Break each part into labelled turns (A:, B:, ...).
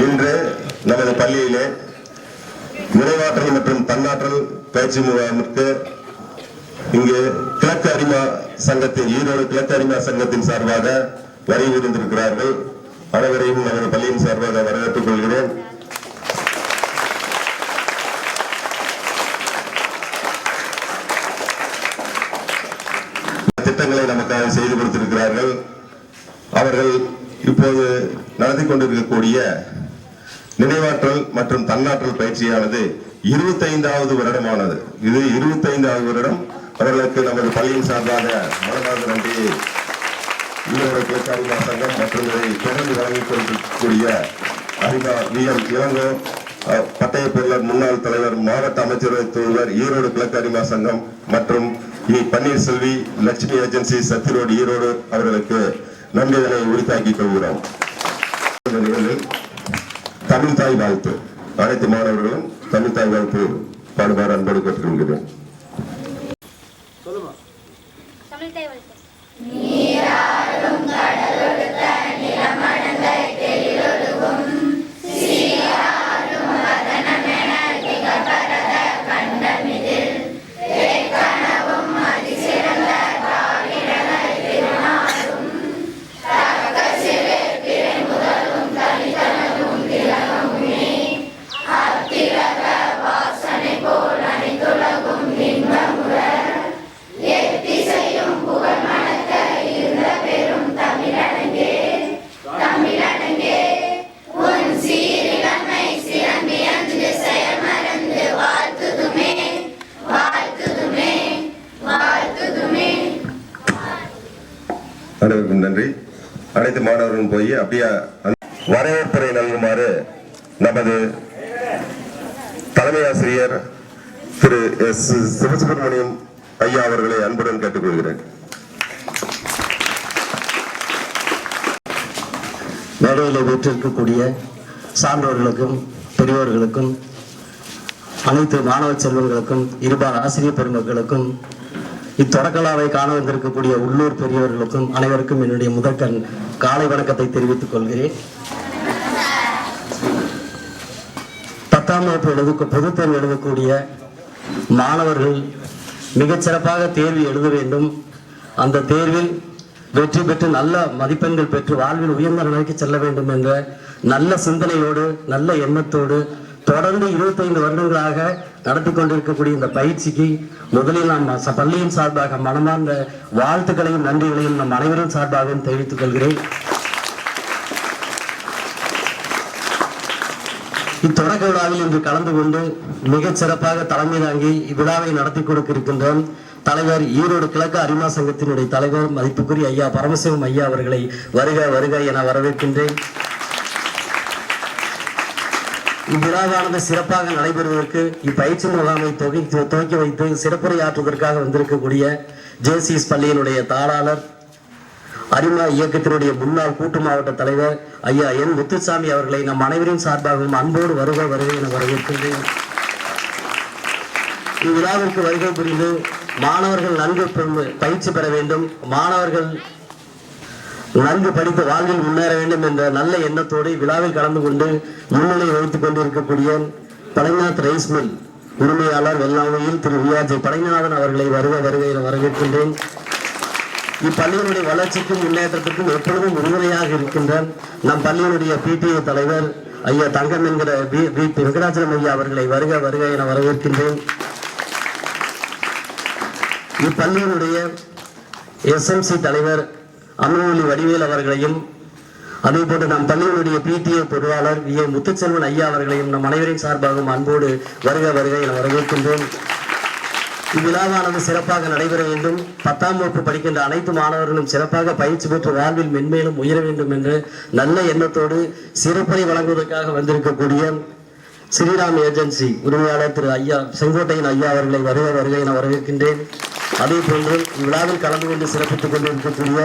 A: இன்று நமது பள்ளியிலே நிறைவாற்றல் மற்றும் தன்னாற்றல் பயிற்சி முகாமிற்கு இங்கு கிழக்கு அரிமா சங்கத்தின் ஈரோடு கிழக்கு அரிமா சங்கத்தின் சார்பாக வருகின்றிருக்கிறார்கள். அனைவரையும் நமது பள்ளியின் சார்பாக வரவேற்றுக் கொள்கிறேன். திட்டங்களை நமக்காக செய்து கொடுத்திருக்கிறார்கள். அவர்கள் இப்போது நடத்தி கொண்டிருக்கக்கூடிய நினைவாற்றல் மற்றும் தன்னாற்றல் பயிற்சியானது 25வது வருடமானது. இது 25வது வருடம். அவர்களுக்கு நமது பள்ளியின் சார்பாக மனமார்ந்த நன்றியை ஈரோடு கிழக்கு அரிமா சங்கம் மற்றும் இதை தொடர்ந்து வழங்கிக் கொண்டிருக்கக்கூடிய அரிமா விஎம் இளங்கோ பட்டய பொருளர் முன்னாள் தலைவர் மாவட்ட அமைச்சரவை தூதுவர் ஈரோடு கிழக்கு அரிமா சங்கம் மற்றும் பன்னீர்செல்வி லட்சுமி ஏஜென்சி சத்திரோடு ஈரோடு அவர்களுக்கு நன்றிகளை உரித்தாக்கிக் கொள்கிறோம். தமிழ் தாய் வாழ்த்து அனைத்து மாணவர்களும் தமிழ் தாய் வாழ்த்து பாடுமாறு அன்போடு கேட்டுக்கொள்கிறேன். அனைவருக்கும் நன்றி. அனைத்து மாணவர்களும் போய் அப்படியே வரவேற்புரை நல்குமாறு நமது தலைமை ஆசிரியர் திரு எஸ் சிவசுப்பிரமணியம் ஐயா அவர்களை அன்புடன் கேட்டுக்கொள்கிறேன்.
B: மேடையில் வீற்றிருக்கக்கூடிய சான்றோர்களுக்கும் பெரியோர்களுக்கும் அனைத்து மாணவ செல்வங்களுக்கும் இருபால் ஆசிரியர் பெருமக்களுக்கும் இத்தொடக்கலாவை காண வந்திருக்கக்கூடிய உள்ளூர் பெரியவர்களுக்கும் அனைவருக்கும் என்னுடைய முதற்கண் காலை வணக்கத்தை தெரிவித்துக் கொள்கிறேன். 10ஆம் வகுப்பு பொதுத் தேர்வு எழுதக்கூடிய மாணவர்கள் மிகச்சிறப்பாக தேர்வு எழுத வேண்டும். அந்த தேர்வில் வெற்றி பெற்று நல்ல மதிப்பெண்கள் பெற்று வாழ்வில் உயர்ந்த நிலைக்கு செல்ல வேண்டும் என்ற நல்ல சிந்தனையோடு நல்ல எண்ணத்தோடு தொடர்ந்து 25 வருடங்களாக நடத்தி கொண்டிருக்கக்கூடிய இந்த பயிற்சிக்கு முதலில் நாம் பள்ளியின் சார்பாக மனமார்ந்த வாழ்த்துக்களையும் நன்றிகளையும் நம் அனைவரும் சார்பாகவும் தெரிவித்துக் கொள்கிறேன். இத்தொடக்க விழாவில் இன்று கலந்து கொண்டு மிகச் சிறப்பாக தலைமை தாங்கி இவ்விழாவை நடத்தி கொடுக்க இருக்கின்ற தலைவர் ஈரோடு கிழக்கு அரிமா சங்கத்தினுடைய தலைவர் மதிப்புக்குரிய ஐயா பரமசிவம் ஐயா அவர்களை வருக வருக என வரவேற்கின்றேன். இவ்விழாவானது சிறப்பாக நடைபெறுவதற்கு இப்பயிற்சி முகாமை துவக்கி வைத்து சிறப்புரையாற்றுவதற்காக வந்திருக்கக்கூடிய ஜேசிஎஸ் பள்ளியினுடைய தாளாளர் அரிமா இயக்கத்தினுடைய முன்னாள் கூட்டு மாவட்ட தலைவர் ஐயா என் முத்துசாமி அவர்களை நம் அனைவரின் சார்பாகவும் அன்போடு வருக வருக என வரவேற்கின்றேன். இவ்விழாவிற்கு வருகை புரிந்து மாணவர்கள் நன்கு பயிற்சி பெற வேண்டும், மாணவர்கள் நன்கு படித்து வாழ்வில் முன்னேற வேண்டும் என்ற நல்ல எண்ணத்தோடு விழாவில் கலந்து கொண்டு முன்னிலை வகித்துக் கொண்டிருக்கக்கூடிய பழையநாத் ரைஸ் மில் உரிமையாளர் வெள்ளாமையில் திரு விஆர்ஜி பழையநாதன் அவர்களை வருக வருக என வரவேற்கின்றேன். இப்பள்ளியினுடைய வளர்ச்சிக்கும் முன்னேற்றத்திற்கும் எப்பொழுதும் உறுதுணையாக இருக்கின்ற நம் பள்ளியினுடைய பிடிஏ தலைவர் ஐயா தங்கம் என்கிற வெங்கடாச்சலம் ஐயா அவர்களை வருக வருக என வரவேற்கின்றேன். இப்பள்ளியினுடைய எஸ்எம்சி தலைவர் அமிர்தவல்லி வடிவேல் அவர்களையும் அதே போன்று நம் பள்ளியினுடைய பிடிஏ பொருளாளர் வி ஏ முத்துச்செல்வன் ஐயா அவர்களையும் நம் அனைவரின் சார்பாகவும் அன்போடு வருக வருக என வரவேற்கின்றோம். இவ்விழாவானது சிறப்பாக நடைபெற வேண்டும், 10ஆம் வகுப்பு படிக்கின்ற அனைத்து மாணவர்களும் சிறப்பாக பயிற்சி பெற்று வாழ்வில் மென்மேலும் உயர வேண்டும் என்று நல்ல எண்ணத்தோடு சிறப்புரை வழங்குவதற்காக வந்திருக்கக்கூடிய ஸ்ரீராம் ஏஜென்சி உரிமையாளர் திரு ஐயா செங்கோட்டையன் ஐயா அவர்களை வருக வருக என வரவேற்கின்றேன். அதே போன்று இவ்விழாவில் கலந்து கொண்டு சிறப்பித்துக் கொண்டிருக்கக்கூடிய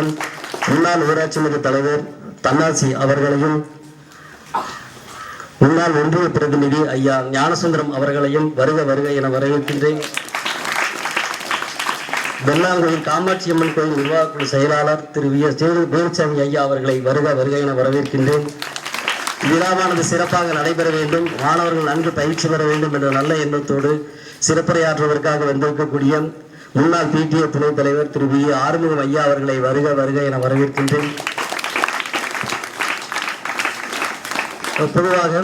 B: முன்னாள் ஊராட்சி மன்ற தலைவர் தன்னாசி அவர்களையும் முன்னாள் ஒன்றிய பிரதிநிதி ஐயா ஞானசுந்தரம் அவர்களையும் வருக வருக என வரவேற்கின்றேன். வெள்ளாங்கோயில் காமாட்சி அம்மன் கோயில் நிர்வாகக்குழு செயலாளர் திரு வி எஸ் வேலுசாமி ஐயா அவர்களை வருக வருக என வரவேற்கின்றேன். விழாவானது சிறப்பாக நடைபெற வேண்டும், மாணவர்கள் நன்கு பயிற்சி பெற வேண்டும் என்ற நல்ல எண்ணத்தோடு சிறப்புரையாற்றுவதற்காக வந்திருக்கக்கூடிய முன்னாள் பிடிஏ துணைத் தலைவர் திரு வி ஆறுமுகம் ஐயா அவர்களை வருக வருக என வரவேற்கின்றேன். பொதுவாக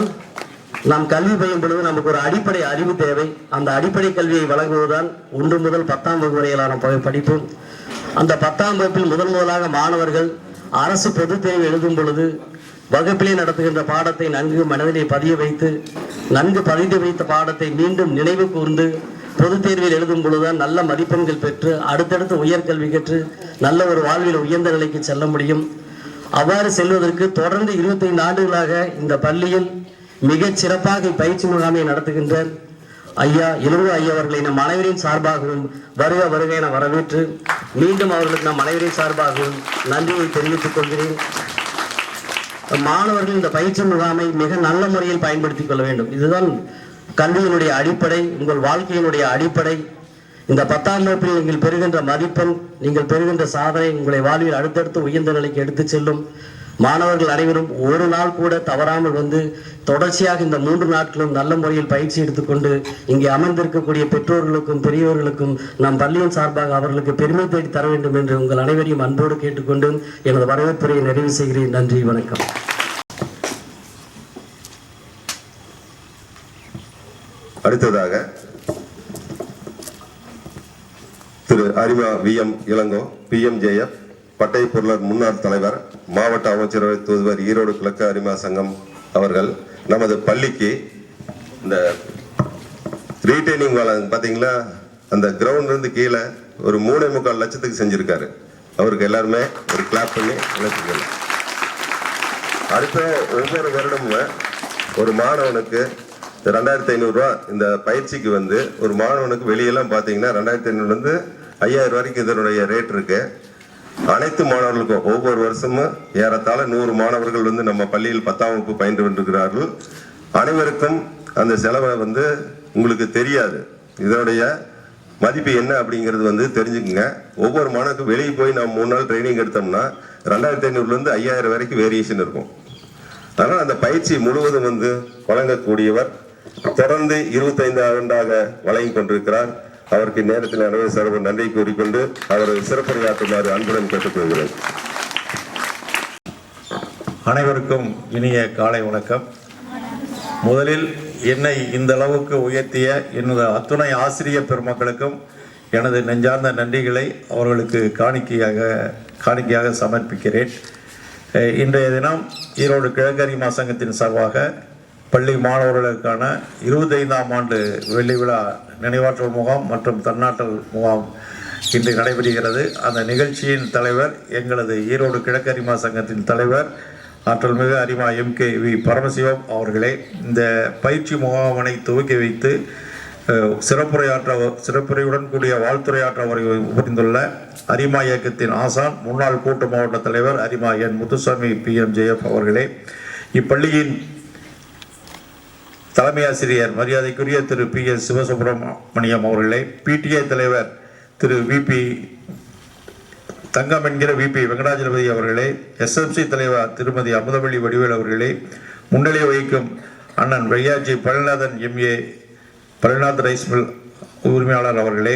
B: நாம் கல்வி பயிலும் பொழுது நமக்கு ஒரு அடிப்படை அறிவு தேவை. அந்த அடிப்படை கல்வியை வழங்குவதுதான் 1 முதல் 10ஆம் வகுப்பு வரையிலான படிப்பு. அந்த 10ஆம் வகுப்பில் முதலாக மாணவர்கள் அரசு பொதுத் தேர்வு எழுதும் பொழுது வகுப்பிலே நடத்துகின்ற பாடத்தை நன்கு மனதிலே பதிய வைத்து நன்கு பதிந்து வைத்த பாடத்தை மீண்டும் நினைவு கூர்ந்து பொதுத் தேர்வில் எழுதும் பொழுதுதான் நல்ல மதிப்பெண்கள் பெற்று அடுத்தடுத்து உயர்கல்வி கற்று நல்ல ஒரு வாழ்வில் உயர்ந்த நிலைக்கு செல்ல முடியும். அவ்வாறு செல்வதற்கு தொடர்ந்து 25 ஆண்டுகளாக இந்த பள்ளியில் மிகச் சிறப்பாக பயிற்சி முகாமை நடத்துகின்ற ஐயா இளங்கோ ஐயா அவர்களை நம் அனைவரின் சார்பாகவும் வருக வருக என வரவேற்று மீண்டும் அவர்களுக்கு நம் அனைவரின் சார்பாகவும் நன்றியை தெரிவித்துக் கொள்கிறேன். மாணவர்கள் இந்த பயிற்சி முகாமை மிக நல்ல முறையில் பயன்படுத்திக் கொள்ள வேண்டும். இதுதான் கல்வியினுடைய அடிப்படை, உங்கள் வாழ்க்கையினுடைய அடிப்படை. இந்த 10ஆம் வகுப்பில் நீங்கள் பெறுகின்ற மதிப்பெண், நீங்கள் பெறுகின்ற சாதனை உங்களை வாழ்வில் அடுத்தடுத்து உயர்ந்த நிலைக்கு எடுத்துச் செல்லும். மாணவர்கள் அனைவரும் ஒரு நாள் கூட தவறாமல் வந்து தொடர்ச்சியாக இந்த 3 நாட்களும் நல்ல முறையில் பயிற்சி எடுத்துக்கொண்டு இங்கே அமர்ந்திருக்கக்கூடிய பெற்றோர்களுக்கும் பெரியவர்களுக்கும் நம் பள்ளியின் சார்பாக அவர்களுக்கு பெருமை தேடி தர வேண்டும் என்று உங்கள் அனைவரையும் அன்போடு கேட்டுக்கொண்டு எனது வரவேற்புரையை நிறைவு செய்கிறேன். நன்றி, வணக்கம்.
A: அடுத்ததாக திரு அரிமா வி.எம். இளங்கோ PMJF பட்டை பொருளர் முன்னாள் தலைவர் மாவட்ட அமைச்சரவை தூதுவர் ஈரோடு கிழக்கு அரிமா சங்கம் அவர்கள் நமது பள்ளிக்கு இந்த ரீட்டைனிங் வால் பார்த்தீங்களா, அந்த கிரவுண்ட் இருந்து கீழே ஒரு 3.25 லட்சத்துக்கு செஞ்சிருக்காரு. அவருக்கு எல்லாருமே ஒரு கிளாப் பண்ணி நினைச்சுக்கலாம். அடுத்த ஒவ்வொரு வருடமும் ஒரு மாணவனுக்கு 2500 ரூபா இந்த பயிற்சிக்கு வந்து ஒரு மாணவனுக்கு வெளியெல்லாம் பார்த்தீங்கன்னா 2500 5000 வரைக்கும் இதனுடைய ரேட் இருக்கு. அனைத்து மாணவர்களுக்கும் ஒவ்வொரு வருஷமும் ஏறத்தாழ 100 மாணவர்கள் வந்து நம்ம பள்ளியில் 10ஆம் வகுப்பு பயின்று கொண்டிருக்கிறார்கள். அனைவருக்கும் அந்த செலவை வந்து உங்களுக்கு தெரியாது, இதனுடைய மதிப்பு என்ன அப்படிங்கிறது தெரிஞ்சுக்குங்க. ஒவ்வொரு மாணவருக்கும் வெளியே போய் நம்ம 3 நாள் ட்ரைனிங் எடுத்தோம்னா 2500 5000 வரைக்கும் வேரியேஷன் இருக்கும். அதனால் அந்த பயிற்சி முழுவதும் வழங்கக்கூடியவர் தொடர்ந்து 25 ஆண்டாக வழங்கி கொண்டிருக்கிறார். அவருக்கு நேரத்தில் அனைவரும் சார்பு நன்றி கூறிக்கொண்டு அவர் சிறப்புரையாற்றுமாறு அன்புடன் கேட்டுக்கொள்கிறேன்.
C: அனைவருக்கும் இனிய காலை வணக்கம். முதலில் என்னை இந்த அளவுக்கு உயர்த்திய எனது அத்துணை ஆசிரியர் பெருமக்களுக்கும் எனது நெஞ்சார்ந்த நன்றிகளை அவர்களுக்கு காணிக்கையாக சமர்ப்பிக்கிறேன். இன்றைய தினம் ஈரோடு கிழக்கு அரிமா சங்கத்தின் சார்பாக பள்ளி மாணவர்களுக்கான 25ஆம் ஆண்டு வெள்ளி விழா நினைவாற்றல் முகாம் மற்றும் தன்னாற்றல் முகாம் இன்று நடைபெறுகிறது. அந்த நிகழ்ச்சியின் தலைவர் எங்களது ஈரோடு கிழக்கு அரிமா சங்கத்தின் தலைவர் ஆற்றல்மிகு அரிமா MKV பரமசிவம் அவர்களே இந்த பயிற்சி முகாமினை துவக்கி வைத்து சிறப்புரையுடன் கூடிய வாழ்த்துரையாற்ற புரிந்துள்ள அரிமா இயக்கத்தின் ஆசான் முன்னாள் கூட்டு மாவட்ட தலைவர் அரிமா என் முத்துசாமி PMJF அவர்களே, இப்பள்ளியின் தலைமை ஆசிரியர் மரியாதைக்குரிய திரு PS சிவசுப்பிரமணியம் அவர்களே, PTA தலைவர் திரு VP தங்கம் என்கிற VP வெங்கடாஜலபதி அவர்களே, SMC தலைவர் திருமதி அமுதவள்ளி வடிவேல் அவர்களே, முன்னிலை வகிக்கும் அண்ணன் வையாஜி பழனிநாதன் MA பழனிநாத் ரைஸ் மில் உரிமையாளர் அவர்களே,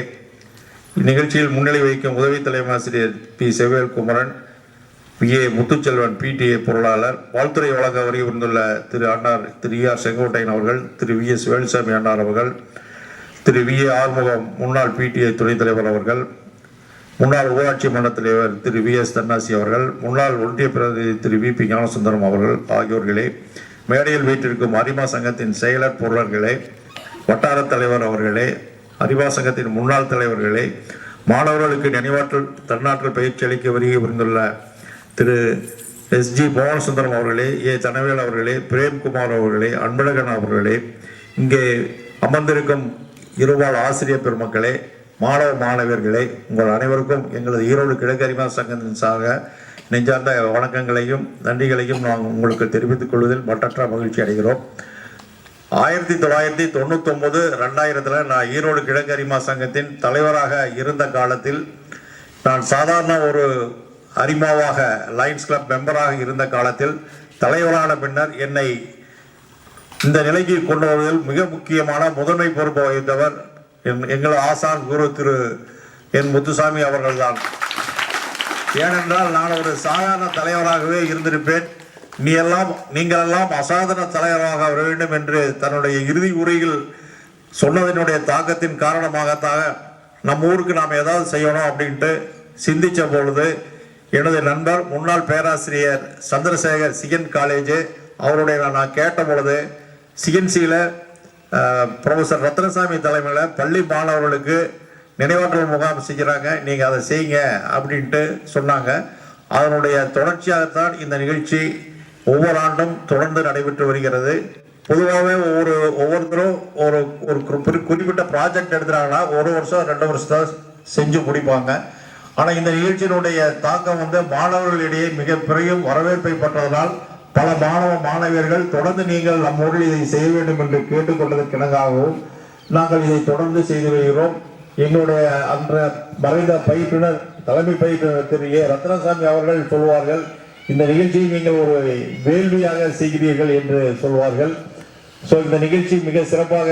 C: இந்நிகழ்ச்சியில் முன்னிலை வகிக்கும் உதவி தலைமை ஆசிரியர் P செவ்வேல் Kumaran, PA Muthuselvan PTA பொருளாளர், வாழ்த்துறை வழங்க வருகை புரிந்துள்ள திரு அண்ணார் திரு ER செங்கோட்டையன் அவர்கள், திரு VS வேலுசாமி அண்ணார் அவர்கள், திரு VA ஆறுமுகம் முன்னாள் PTA துணைத் தலைவர் அவர்கள், முன்னாள் ஊராட்சி மன்ற தலைவர் திரு VS தன்னாசி அவர்கள், முன்னாள் ஒன்றிய பிரதிநிதி திரு VP ஞானசுந்தரம் அவர்கள் ஆகியோர்களே, மேடையில் வீட்டிற்கும் அரிமா சங்கத்தின் செயலர் பொருளர்களே, வட்டார தலைவர் அவர்களே, அரிமா சங்கத்தின் முன்னாள் தலைவர்களே, மாணவர்களுக்கு நினைவாற்றல் தன்னாற்றல் பயிற்சி அளிக்க வருகை புரிந்துள்ள திரு SG மோகனசுந்தரம் அவர்களே, A தனவேல் அவர்களே, பிரேம்குமார் அவர்களே, அன்பழகன் அவர்களே, இங்கே அமர்ந்திருக்கும் இருபால் ஆசிரியர் பெருமக்களே, மாணவ மாணவியர்களே, உங்கள் அனைவருக்கும் எங்களது ஈரோடு கிழக்கு அரிமா சங்கத்தின் சார்பாக நெஞ்சார்ந்த வணக்கங்களையும் நன்றிகளையும் நாங்கள் உங்களுக்கு தெரிவித்துக் கொள்வதில் மட்டற்ற மகிழ்ச்சி அடைகிறோம். 1999 2000 நான் ஈரோடு கிழக்கு அரிமா சங்கத்தின் தலைவராக இருந்த காலத்தில், நான் சாதாரண ஒரு அரிமாவாக லயன்ஸ் கிளப் மெம்பராக இருந்த காலத்தில் தலைவரான பின்னர் என்னை இந்த நிலைக்கு கொண்டு வருவதில் மிக முக்கியமான முதன்மை பொறுப்பு வகித்தவர் எங்கள் ஆசான் குரு திரு என் முத்துசாமி அவர்கள்தான். ஏனென்றால் நான் ஒரு சாதாரண தலைவராகவே இருந்திருப்பேன். நீங்கள் எல்லாம் அசாதாரண தலைவராக வர வேண்டும் என்று தன்னுடைய இறுதி உரையில் சொன்னதனுடைய தாக்கத்தின் காரணமாகத்தாக நம்ம ஊருக்கு நாம் ஏதாவது செய்யணும் அப்படின்ட்டு சிந்திச்ச பொழுது எனது நண்பர் முன்னாள் பேராசிரியர் சந்திரசேகர் சிஎன் காலேஜ் அவருடைய நான் கேட்ட பொழுது சிஎன்சியில் ப்ரொஃபஸர் ரத்னசாமி தலைமையில் பள்ளி மாணவர்களுக்கு நினைவாற்றல் முகாம் செய்கிறாங்க, நீங்கள் அதை செய்யுங்க அப்படின்ட்டு சொன்னாங்க. அதனுடைய தொடர்ச்சியாகத்தான் இந்த நிகழ்ச்சி ஒவ்வொரு ஆண்டும் தொடர்ந்து நடைபெற்று வருகிறது. பொதுவாகவே ஒவ்வொருத்தரும் ஒரு குறிப்பிட்ட ப்ராஜெக்ட் எடுத்துறாங்கன்னா 1 வருஷம் 2 வருஷம் செஞ்சு முடிப்பாங்க. ஆனால் இந்த நிகழ்ச்சியினுடைய தாக்கம் மாணவர்களிடையே மிக பெரிய வரவேற்பை பெற்றதனால் பல மாணவ மாணவியர்கள் தொடர்ந்து நீங்கள் நம்ம ஊரில் இதை செய்ய வேண்டும் என்று கேட்டுக்கொண்டதற்கிணங்காகவும் நாங்கள் இதை தொடர்ந்து செய்து வருகிறோம். எங்களுடைய அன்ற மறைந்த பயிற்றுனர் தலைமை பயிற்றுனர் திரு A ரத்னசாமி அவர்கள் சொல்வார்கள், இந்த நிகழ்ச்சியை நீங்கள் ஒரு வேள்வியாக செய்கிறீர்கள் என்று சொல்வார்கள். ஸோ இந்த நிகழ்ச்சி மிக சிறப்பாக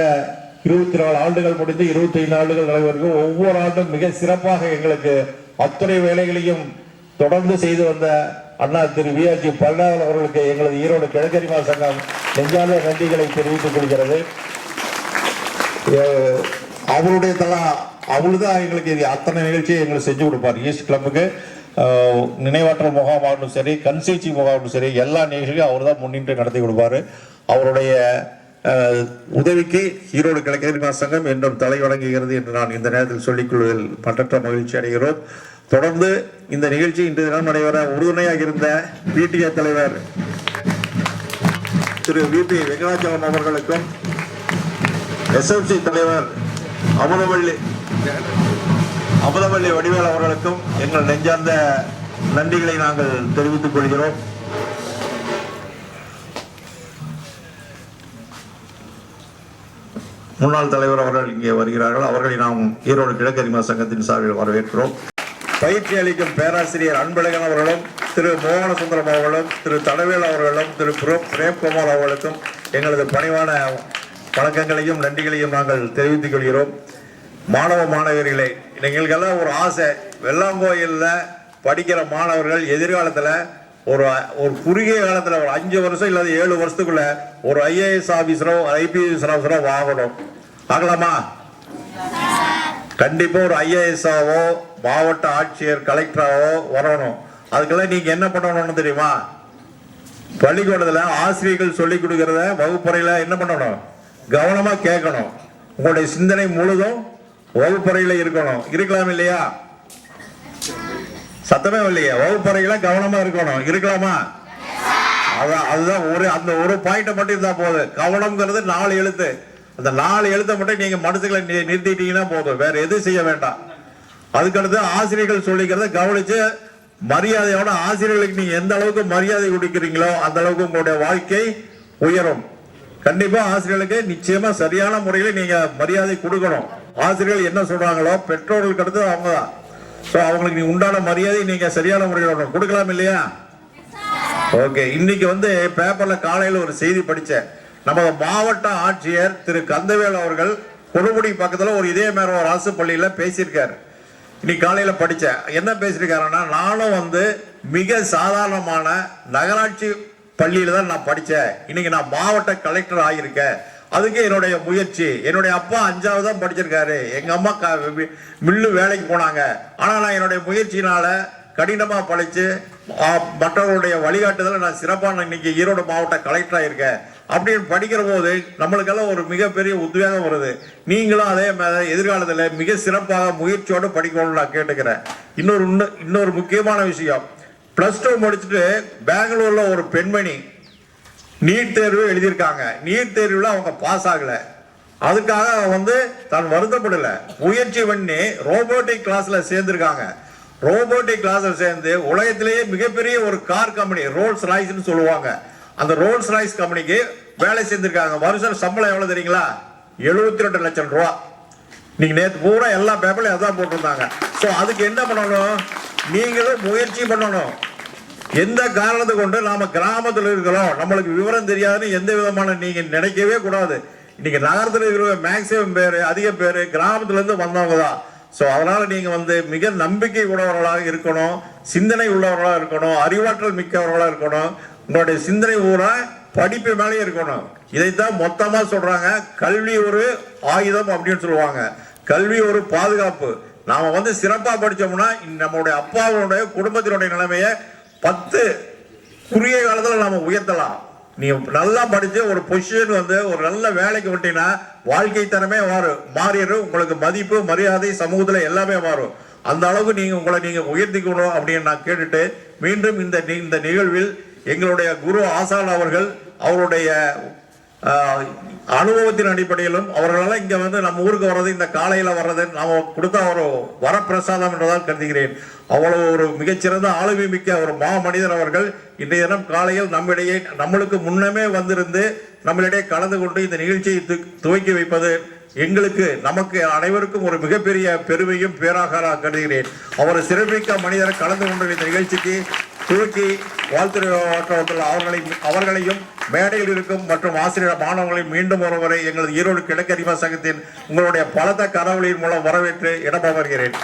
C: 24 ஆண்டுகள் முடிந்து 25 ஆண்டுகள் நடைபெறும். ஒவ்வொரு ஆண்டும் மிக சிறப்பாக எங்களுக்கு அத்துணை வேலைகளையும் தொடர்ந்து செய்து வந்த அண்ணா திரு VRG பழனிநாதன் அவர்களுக்கு எங்களது ஈரோடு கிழக்கு அரிமா சங்கம் நெஞ்சார்ந்த நன்றிகளை தெரிவித்துக் கொள்கிறது. அவருடைய அவளுதான் எங்களுக்கு அத்தனை நிகழ்ச்சியை எங்களுக்கு செஞ்சு கொடுப்பார். ஈஸ்ட் கிளப்புக்கு நினைவாற்றல் முகாமாகட்டும் சரி, கன்சிச்சி முகாமாகட்டும் சரி, எல்லா நிகழ்ச்சியும் அவர் தான் முன்னின்று நடத்தி கொடுப்பாரு. அவருடைய உதவிக்கு ஈரோடு கிழக்கு அரிமா சங்கம் என்றும் தலை வழங்குகிறது என்று நான் இந்த நேரத்தில் சொல்லிக் கொள்வதில் மற்றற்ற மகிழ்ச்சி அடைகிறோம். தொடர்ந்து இந்த நிகழ்ச்சி இன்று தினம் நடைபெற உறுதுணையாக இருந்த PTA தலைவர் திரு VP வெங்கடாச்சலம் அவர்களுக்கும், SMC தலைவர் அமுதவள்ளி வடிவேல் அவர்களுக்கும் எங்கள் நெஞ்சார்ந்த நன்றிகளை நாங்கள் தெரிவித்துக் கொள்கிறோம். முன்னாள் தலைவர் அவர்கள் இங்கே வருகிறார்கள். அவர்களை நாம் ஈரோடு கிழக்கு அரிமா சங்கத்தின் சார்பில் வரவேற்கிறோம். பயிற்சி அளிக்கும் பேராசிரியர் அன்பழகன் அவர்களும், திரு மோகனசுந்தரம் அவர்களும், திரு தனவேல் அவர்களும், திரு பிரேம்குமார் அவர்களுக்கும் எங்களது பணிவான வணக்கங்களையும் நன்றிகளையும் நாங்கள் தெரிவித்துக் கொள்கிறோம். மாணவ மாணவியர்களே, எங்களுக்கெல்லாம் ஒரு ஆசை, வெள்ளாங்கோயிலில் படிக்கிற மாணவர்கள் எதிர்காலத்தில் ஒரு குறுகிய காலத்தில் ஒரு 5 வருஷம் இல்லாத 7 வருஷத்துக்குள்ள ஒரு IAS ஆபீசரோ IPS ஆபீசரோ ஆகணும். ஆகலாமா? கண்டிப்பா ஒரு IAS-ஆவோ மாவட்ட ஆட்சியர் கலெக்டராவோ வரணும். அதுக்கெல்லாம் நீங்க என்ன பண்ணணும்னு தெரியுமா? பள்ளிக்கூடத்துல ஆசிரியர்கள் சொல்லிக் கொடுக்கறத வகுப்பறையில என்ன பண்ணணும்? கவனமா கேட்கணும். உங்களுடைய சிந்தனை முழுதும் வகுப்பறையில இருக்கணும். இருக்கலாம் இல்லையா? சத்தமே இல்லையா? வகுப்பறையில கவனமா இருக்கணும். இருக்கலாமா? அதுதான் அந்த ஒரு பாயிண்ட மட்டும் இருந்தா போதும். கவனம்ங்கிறது 4 எழுத்து. அந்த 4 எழுத்தை மட்டும் நீங்க மனசுக்குள்ள நிறுத்திட்டீங்கன்னா போதும். வேற எதுவும் செய்ய வேண்டாம். அதுக்கடுத்து ஆசிரியர்கள் சொல்லிக்கிறத கவனிச்சு மரியாதையோட ஆசிரியர்களுக்கு நீங்க எந்த அளவுக்கு மரியாதை கொடுக்கிறீங்களோ அந்த அளவுக்கு உங்களுடைய வாழ்க்கை உயரும். கண்டிப்பா ஆசிரியர்களுக்கு நிச்சயமா சரியான முறையில நீங்க மரியாதை கொடுக்கணும். ஆசிரியர்கள் என்ன சொல்றாங்களோ பெற்றோர்களுக்கு அடுத்து அவங்க தான். சோ அவங்களுக்கு நீங்க உண்டான மரியாதை நீங்க சரியான முறையில் கொடுக்கலாம் இல்லையா? ஓகே. இன்னைக்கு பேப்பர்ல காலையில ஒரு செய்தி படிச்சேன். நமது மாவட்ட ஆட்சியர் திரு கந்தவேல் அவர்கள் கொடுமுடி பக்கத்துல ஒரு இதயமேற ஒரு அரசு பள்ளியில பேசியிருக்காரு. இன்னைக்கு காலையில படிச்சேன். என்ன பேசியிருக்காருன்னா, நானும் மிக சாதாரணமான நகராட்சி பள்ளியில தான் நான் படிச்சேன். இன்னைக்கு நான் மாவட்ட கலெக்டர் ஆகியிருக்கேன். அதுக்கு என்னுடைய முயற்சி. என்னுடைய அப்பா 5வது தான் படிச்சிருக்காரு. எங்க அம்மா மில்லு வேலைக்கு போனாங்க. ஆனா நான் என்னுடைய முயற்சியினால கடினமா படிச்சு மற்றவர்களுடைய வழிகாட்டுதல நான் சிறப்பான இன்னைக்கு ஈரோடு மாவட்ட கலெக்டர் ஆயிருக்கேன் அப்படின்னு படிக்கிற போது நம்மளுக்கெல்லாம் ஒரு மிகப்பெரிய உத்வேகம் வருது. நீங்களும் அதே மாதிரி எதிர்காலத்தில் மிக சிறப்பாக முயற்சியோடு படிக்கணும்னு நான் கேட்டுக்கிறேன். இன்னொரு முக்கியமான விஷயம், +2 முடிச்சுட்டு பெங்களூர்ல ஒரு பெண்மணி நீட் தேர்வு எழுதியிருக்காங்க. நீட் தேர்வுல அவங்க பாஸ் ஆகல. அதுக்காக தான் வருத்தப்படல. முயற்சி பண்ணி ரோபோட்டிக் கிளாஸ்ல சேர்ந்திருக்காங்க. ரோபோட்டிக் கிளாஸ்ல சேர்ந்து உலகத்திலேயே மிகப்பெரிய ஒரு கார் கம்பெனி ரோல்ஸ் ராய்ஸ்னு சொல்லுவாங்க, அந்த ரோல்ஸ் ராய்ஸ் கம்பெனிக்கு வேலை செஞ்சிருக்காங்க. வருஷம் சம்பளம் எவ்வளவு தெரியுங்களா? 72 லட்சம் ரூபா. நீங்க நேற்று பூரா எல்லா பேப்பர்லயும் அதான் போட்டிருந்தாங்க. சோ அதுக்கு என்ன பண்ணணும்? நீங்களும் முயற்சி பண்ணணும். எந்த காரணத்தை கொண்டு நாம கிராமத்தில் இருக்கிறோம், நம்மளுக்கு விவரம் தெரியாதுன்னு எந்த விதமான நீங்க நினைக்கவே கூடாது. இன்னைக்கு நகரத்தில் இருக்கிற மேக்சிமம் பேரு, அதிக பேரு கிராமத்துல இருந்து வந்தவங்க தான். சோ அதனால நீங்க மிக நம்பிக்கை உள்ளவர்களாக இருக்கணும், சிந்தனை உள்ளவர்களாக இருக்கணும், அறிவாற்றல் மிக்கவர்களாக இருக்கணும். உங்களுடைய சிந்தனை ஊரா படிப்பு மேலே இருக்கணும். இதைத்தான் மொத்தமா சொல்றாங்க, கல்வி ஒரு ஆயுதம் அப்படின்னு சொல்லுவாங்க. கல்வி ஒரு பாதுகாப்பு. நாம சிறப்பா படிச்சோம்னா நம்மளுடைய அப்பாவுடைய குடும்பத்தினுடைய நிலைமையை 10 குறுகிய காலத்துல நாம உயர்த்தலாம். நீ நல்லா படிச்சு ஒரு பொசிஷன் ஒரு நல்ல வேலைக்கு விட்டீங்கன்னா வாழ்க்கை தரமே மாறிடும். உங்களுக்கு மதிப்பு மரியாதை சமூகத்துல எல்லாமே மாறும். அந்த அளவுக்கு உங்களை உயர்த்திக்கணும் அப்படின்னு நான் கேட்டுட்டு, மீண்டும் இந்த நிகழ்வில் எங்களுடைய குரு ஆசான் அவர்கள் அவருடைய அனுபவத்தின் அடிப்படையிலும் அவர்களெல்லாம் இங்க நம்ம ஊருக்கு வர்றது, இந்த காலையில வர்றது நாம கொடுத்த ஒரு வரப்பிரசாதம் என்றதால் கருதுகிறேன். அவ்வளவு ஒரு மிகச்சிறந்த ஆளுமை மிக்க ஒரு மனிதர் அவர்கள் இன்றைய தினம் காலையில் நம்மளுக்கு முன்னமே வந்திருந்து நம்மளிடையே கலந்து கொண்டு இந்த நிகழ்ச்சியை துவக்கி வைப்பது நமக்கு அனைவருக்கும் ஒரு மிகப்பெரிய பெருமையும் பேராக கருதுகிறேன். அவர் சிறப்பிக்க மனிதர் கலந்து கொண்ட இந்த நிகழ்ச்சிக்கு துவக்கி வாழ்த்துறை அவர்களையும் மேடையில் இருக்கும் மற்றும் ஆசிரியர் மாணவர்களையும் மீண்டும் ஒருவரை எங்களது ஈரோடு கிழக்கு அறிவா சங்கத்தின் உங்களுடைய பலத்த கரவொலியின் மூலம் வரவேற்று இடம்பெறுகிறேன்.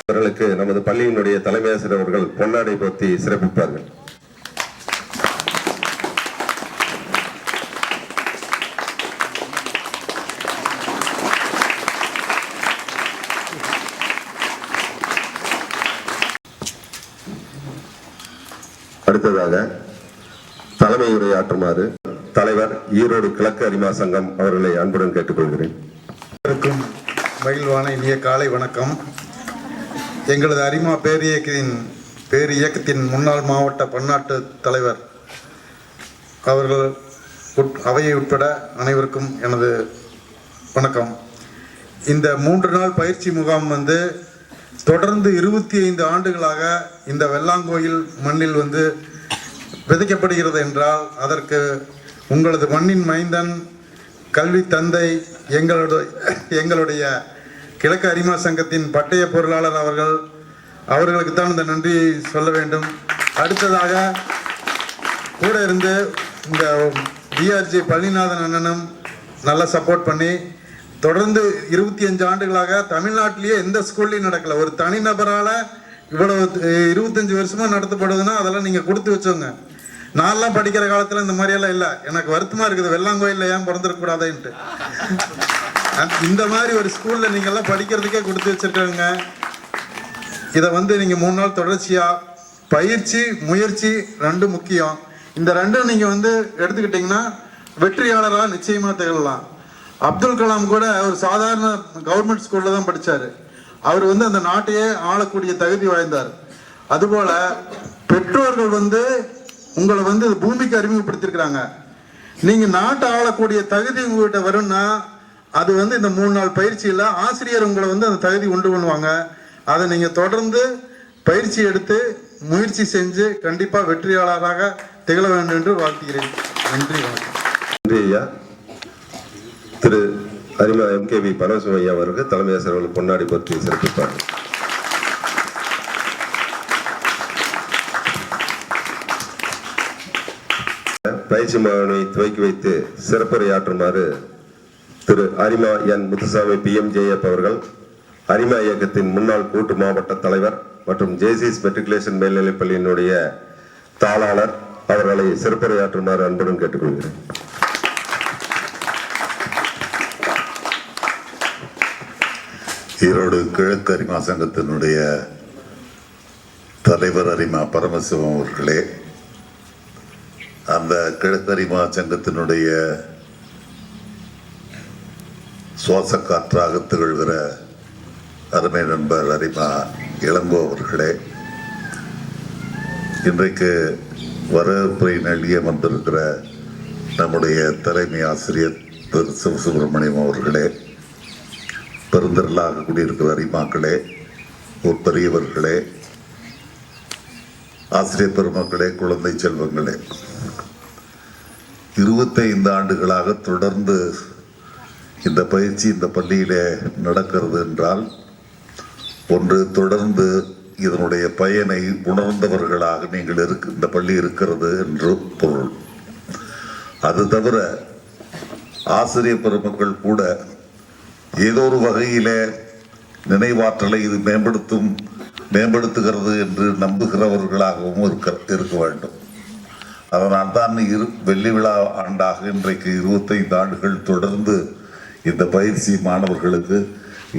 A: அவர்களுக்கு நமது பள்ளியினுடைய தலைமை ஆசிரியர் அவர்கள் பொன்னாடை போர்த்தி சிறப்பிப்பார்கள். அடுத்ததாக தலைமை உரையாற்றுமாறு தலைவர் ஈரோடு கிழக்கு அறிமா சங்கம் அவர்களை அன்புடன் கேட்டுக்கொள்கிறேன்.
D: மகிழ்வான இனிய காலை வணக்கம். எங்களது அரிமா பேரியக்கத்தின் முன்னாள் மாவட்ட பன்னாட்டு தலைவர் அவர்கள் அவையை உட்பட அனைவருக்கும் எனது வணக்கம். இந்த 3 நாள் பயிற்சி முகாம் தொடர்ந்து 25 ஆண்டுகளாக இந்த வெள்ளாங்கோயில் மண்ணில் விதைக்கப்படுகிறது என்றால் அதற்கு உங்களது மண்ணின் மைந்தன் கல்வி தந்தை எங்களுடைய கிழக்கு அரிமா சங்கத்தின் பட்டய பொருளாளர் அவர்களுக்கு தான் இந்த நன்றியை சொல்ல வேண்டும். அடுத்ததாக கூட இருந்து இந்த டிஆர்ஜி பழனிநாதன் அண்ணனும் நல்லா சப்போர்ட் பண்ணி தொடர்ந்து 25 ஆண்டுகளாக தமிழ்நாட்டிலேயே எந்த ஸ்கூல்லையும் நடக்கல. ஒரு தனிநபரால் இவ்வளவு 25 வருஷமா நடத்தப்படுதுன்னா அதெல்லாம் நீங்க கொடுத்து வச்சோங்க. நான்லாம் படிக்கிற காலத்துல இந்த மாதிரியெல்லாம் இல்லை. எனக்கு வருத்தமா இருக்குது, வெள்ளாங்கோயில்ல ஏன் பிறந்திருக்கூடாதுன்ட்டு. இந்த மாதிரி ஒரு ஸ்கூல்ல நீங்க எல்லாம் படிக்கிறதுக்கே கொடுத்து வச்சிருக்காங்க. இதை நீங்க 3 நாள் தொடர்ச்சியா பயிற்சி முயற்சி 2 முக்கியம். இந்த ரெண்டும் நீங்கள் வந்து எடுத்துக்கிட்டிங்கன்னா வெற்றியாளராக நிச்சயமாக திகழலாம். அப்துல் கலாம் கூட ஒரு சாதாரண கவர்மெண்ட் ஸ்கூலில் தான் படித்தார். அவர் வந்து அந்த நாட்டையே ஆளக்கூடிய தகுதி வாய்ந்தார். அதுபோல் பெற்றோர்கள் வந்து உங்களை வந்து பூமிக்கு அறிமுகப்படுத்தியிருக்கிறாங்க. நீங்கள் நாட்டை ஆளக்கூடிய தகுதி உங்கள்கிட்ட வரும்னா அது வந்து இந்த 3 நாள் பயிற்சியில் ஆசிரியர் உங்களை வந்து அந்த தகுதி உண்டு பண்ணுவாங்க. அதை நீங்கள் தொடர்ந்து பயிற்சி எடுத்து முயற்சி செஞ்சு கண்டிப்பாக வெற்றியாளராக திகழ வேண்டும் என்று வாழ்த்துகிறேன். நன்றி, வணக்கம்.
A: நன்றி ஐயா. திரு அரிமா MKV பரமசிவம் ஐயா அவர்கள் தலைமை ஆசிரியர்கள் பொன்னாடி பற்றி சிறப்பிப்பார். பயிற்சி மாணவனை துவக்கி வைத்து சிறப்புரையாற்றுமாறு திரு அரிமா என் முத்துசாமி PMJF அவர்கள், அரிமா இயக்கத்தின் முன்னாள் கூட்டு மாவட்ட தலைவர் மற்றும் JCS மெட்ரிகுலேஷன் மேல்நிலைப்பள்ளியினுடைய தாளாளர் அவர்களை சிறப்புரையாற்றுமாறு அன்புடன் கேட்டுக்கொள்கிறேன்.
E: ஈரோடு கிழக்கு அரிமா சங்கத்தினுடைய தலைவர் அரிமா பரமசிவம் அவர்களே, அந்த கிழக்கு அரிமா சங்கத்தினுடைய சுவாச காற்றாக திகழ்கிற அருமை நண்பர் அரிமா இளங்கோ அவர்களே, இன்றைக்கு வரவேற்புரை நல்கிய வந்திருக்கிற நம்முடைய தலைமை ஆசிரியர் திரு சிவசுப்பிரமணியம் அவர்களே, பெருந்திரளாக கூடியிருக்கிற அரிமாக்களே, பெரியவர்களே, ஆசிரியர் பெருமக்களே, குழந்தை செல்வங்களே, 25 ஆண்டுகளாக தொடர்ந்து இந்த பயிற்சி இந்த பள்ளியிலே நடக்கிறது என்றால், ஒன்று தொடர்ந்து இதனுடைய பயனை உணர்ந்தவர்களாக நீங்கள் இந்த பள்ளி இருக்கிறது என்று பொருள். அது தவிர ஆசிரியர் பெருமக்கள் கூட ஏதோ ஒரு வகையிலே நினைவாற்றலை இது மேம்படுத்துகிறது என்று நம்புகிறவர்களாகவும் இருக்க வேண்டும். அதனால் தான் வெள்ளி விழா ஆண்டாக இன்றைக்கு 25 ஆண்டுகள் தொடர்ந்து இந்த பயிற்சி மாணவர்களுக்கு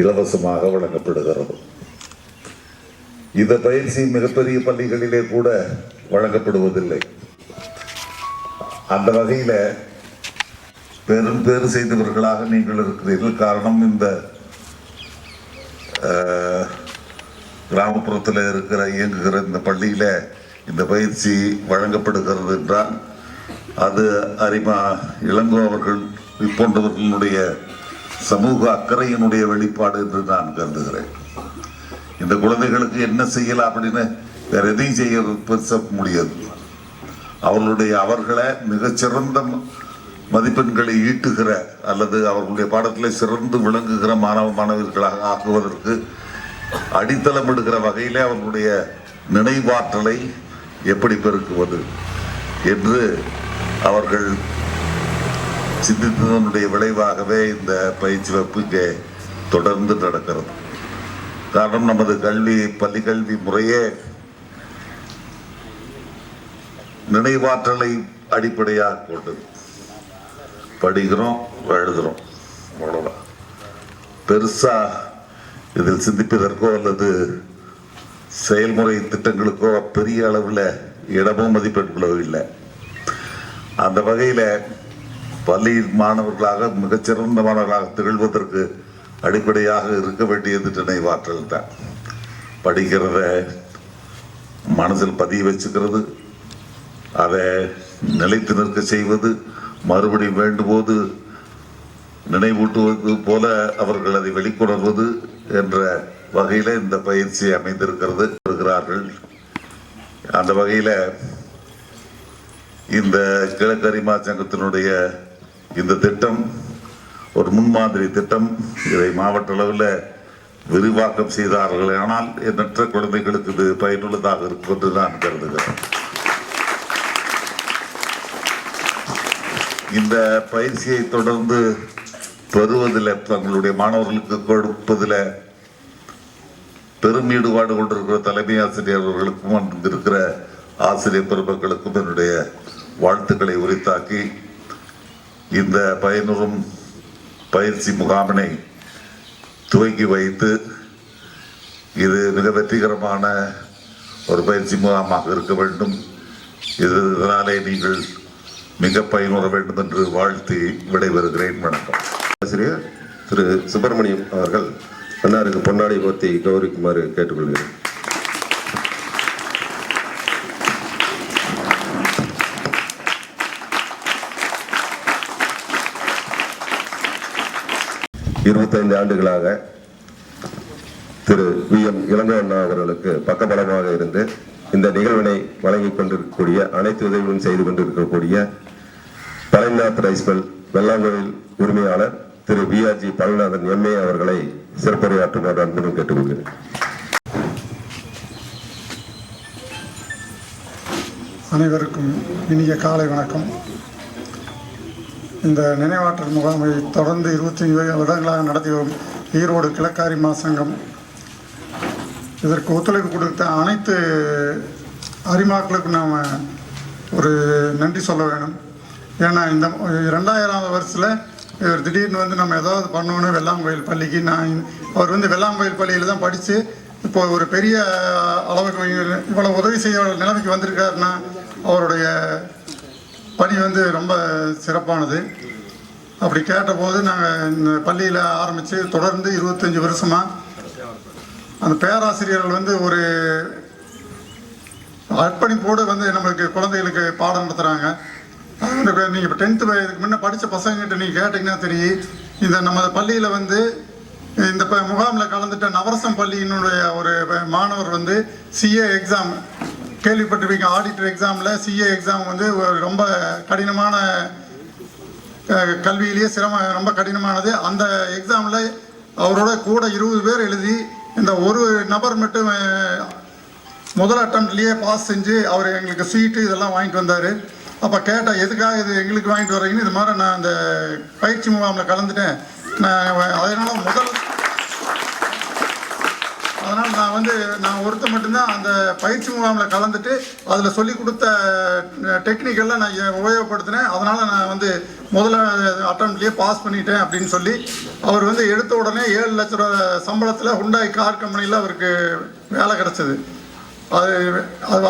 E: இலவசமாக வழங்கப்படுகிறது. இந்த பயிற்சி மிகப்பெரிய பள்ளிகளிலே கூட வழங்கப்படுவதில்லை. அந்த வகையில பெரும் பேறு செய்தவர்களாக நீங்கள் இருக்கிறீர்கள். காரணம், இந்த கிராமப்புறத்தில் இயங்குகிற இந்த பள்ளியில இந்த பயிற்சி வழங்கப்படுகிறது என்றால் அது அரிமா இளங்கோ அவர்கள் போன்றவர்களுடைய சமூக அக்கறையினுடைய வெளிப்பாடு என்று நான் கருதுகிறேன். இந்த குழந்தைகளுக்கு என்ன செய்யலாம் அப்படின்னு வேற எதையும் செய்ய முடியாது. அவர்களை மிகச்சிறந்த மதிப்பெண்களை ஈட்டுகிற அல்லது அவர்களுடைய பாடத்தில் சிறந்து விளங்குகிற மாணவர்களாக ஆக்குவதற்கு அடித்தளம் எடுக்கிற வகையிலே அவர்களுடைய நினைவாற்றலை எப்படி பெருக்குவது என்று அவர்கள் சிந்தித்ததனுடைய விளைவாகவே இந்த பயிற்சி வகுப்பு இங்கே தொடர்ந்து நடக்கிறது. காரணம், நமது பள்ளி கல்வி முறையே நினைவாற்றலை அடிப்படையாக கொண்டது. படிக்கிறோம், எழுதுறோம், அவ்வளோதான். பெருசா இதில் சிந்திப்பதற்கோ அல்லது செயல்முறை திட்டங்களுக்கோ பெரிய அளவில் இடமும் மதிப்பெண்களோ இல்லை. அந்த வகையில் பள்ளி மாணவர்களாக மிகச்சிறந்த மாணவர்களாக திகழ்வதற்கு அடிப்படையாக இருக்க வேண்டியது நினைவாற்றல் தான். படிக்கிறத மனசில் பதிய வச்சுக்கிறது, அதை நிலைத்து நிற்க செய்வது, மறுபடியும் வேண்டும்போது நினைவூட்டுவது போல அவர்கள் அதை வெளிக்கொணர்வது என்ற வகையில இந்த பயிற்சி அமைந்திருக்கிறார்கள். அந்த வகையில இந்த கிழக்கு அரிமா சங்கத்தினுடைய இந்த திட்டம் ஒரு முன்மாதிரி திட்டம். இதை மாவட்ட அளவில் விரிவாக்கம் செய்தார்கள். ஆனால் எண்ணற்ற குழந்தைகளுக்கு இது பயனுள்ளதாக இருக்கும் என்று நான் கருதுகிறேன். இந்த பயிற்சியை தொடர்ந்து பெறுவதில், தங்களுடைய மாணவர்களுக்கு கொடுப்பதில் பெரும் ஈடுபாடு கொண்டிருக்கிற தலைமை ஆசிரியர் அவர்களுக்கும் இருக்கிற ஆசிரியர் பெருமக்களுக்கும் என்னுடைய வாழ்த்துக்களை உரித்தாக்கி இந்த பயனுறும் பயிற்சி முகாமினை துவங்கி வைத்து இது மிக வெற்றிகரமான ஒரு பயிற்சி முகாமாக இருக்க வேண்டும். இதனாலே நீங்கள் மிக பயனுற வேண்டும் என்று வாழ்த்தி விடைபெறுகிறேன். வணக்கம்.
A: ஆசிரியர் திரு சுப்பிரமணியம் அவர்கள் அன்னாருக்கு பொன்னாடை போர்த்தி கௌரவிக்குமாறு கேட்டுக்கொள்கிறேன். இருபத்தைந்து ஆண்டுகளாக திரு வி.எம். இளங்கோ அண்ணா அவர்களுக்கு பக்கபலமாக இருந்து இந்த நிகழ்வினை வழங்கிக் கொண்டிருக்கக்கூடிய அனைத்து உதவிகளும் செய்து கொண்டிருக்கக்கூடிய பழனிநாத் ரைஸ் மில் வெள்ளாங்கோவில் உரிமையாளர் திரு வி.ஆர்.ஜி. பழனிநாதன் எம்ஏ அவர்களை சிறப்புரையாற்றுமாறு அன்புடன் கேட்டுக்கொள்கிறேன்.
F: அனைவருக்கும் இனிய காலை வணக்கம். இந்த நினைவாற்றல் முகாமை தொடர்ந்து 25 வருடங்களாக நடத்தி வரும் ஈரோடு கிழக்காரிமா சங்கம் இதற்கு ஒத்துழைப்பு கொடுத்த அனைத்து அரிமாக்களுக்கும் நாம் ஒரு நன்றி சொல்ல வேணும். ஏன்னா இந்த 2000ஆவது வருஷத்தில் இவர் திடீர்னு வந்து நம்ம ஏதாவது பண்ணணும் வெள்ளாங்கோயில் பள்ளிக்கு. அவர் வந்து வெள்ளாங்கோயில் பள்ளியில் தான் படித்து இப்போ ஒரு பெரிய அளவுக்கு இவ்வளோ உதவி செய்ய நிலைமைக்கு வந்திருக்காருன்னா அவருடைய பணி வந்து ரொம்ப சிறப்பானது. அப்படி கேட்டபோது நாங்கள் இந்த பள்ளியில் ஆரம்பித்து தொடர்ந்து 25 வருஷமாக அந்த பேராசிரியர்கள் வந்து ஒரு அர்ப்பணிப்போடு வந்து நம்மளுக்கு குழந்தைகளுக்கு பாடம் நடத்துகிறாங்க. நீங்கள் இப்போ 10th இதுக்கு முன்னே படித்த பசங்ககிட்ட நீங்கள் கேட்டிங்கன்னா தெரியும். இந்த நம்ம பள்ளியில் வந்து இந்த முகாமில் கலந்துட்ட நவரசம் பள்ளியினுடைய ஒரு மாணவர் வந்து சிஏ எக்ஸாம் கேள்விப்பட்டிருப்பீங்க. ஆடிட்டர் எக்ஸாமில் சிஏ எக்ஸாம் வந்து ரொம்ப கடினமான கல்வியிலேயே ரொம்ப கடினமானது. அந்த எக்ஸாமில் அவரோட கூட 20 பேர் எழுதி இந்த ஒரு நபர் மட்டும் முதல் அட்டம்ப்ட்லேயே பாஸ் செஞ்சு அவர் எங்களுக்கு ஸ்வீட்டு இதெல்லாம் வாங்கிட்டு வந்தார். அப்போ கேட்டால் எதுக்காக இது எங்களுக்கு வாங்கிட்டு வர்றீங்கன்னு, இது மாதிரி நான் அந்த பயிற்சி முகாமில் கலந்துட்டேன், அதனால் நான் ஒருத்த மட்டும்தான் அந்த பயிற்சி முகாமில் கலந்துட்டு அதில் சொல்லி கொடுத்த டெக்னிக்கெல்லாம் நான் உபயோகப்படுத்தினேன், அதனால் நான் வந்து முதல்ல அட்டம்ப்ட்லேயே பாஸ் பண்ணிட்டேன் அப்படின்னு சொல்லி அவர் வந்து எடுத்த உடனே 7 லட்ச ரூபா சம்பளத்தில் ஹுண்டாய் கார் கம்பெனியில் அவருக்கு வேலை கிடச்சிது.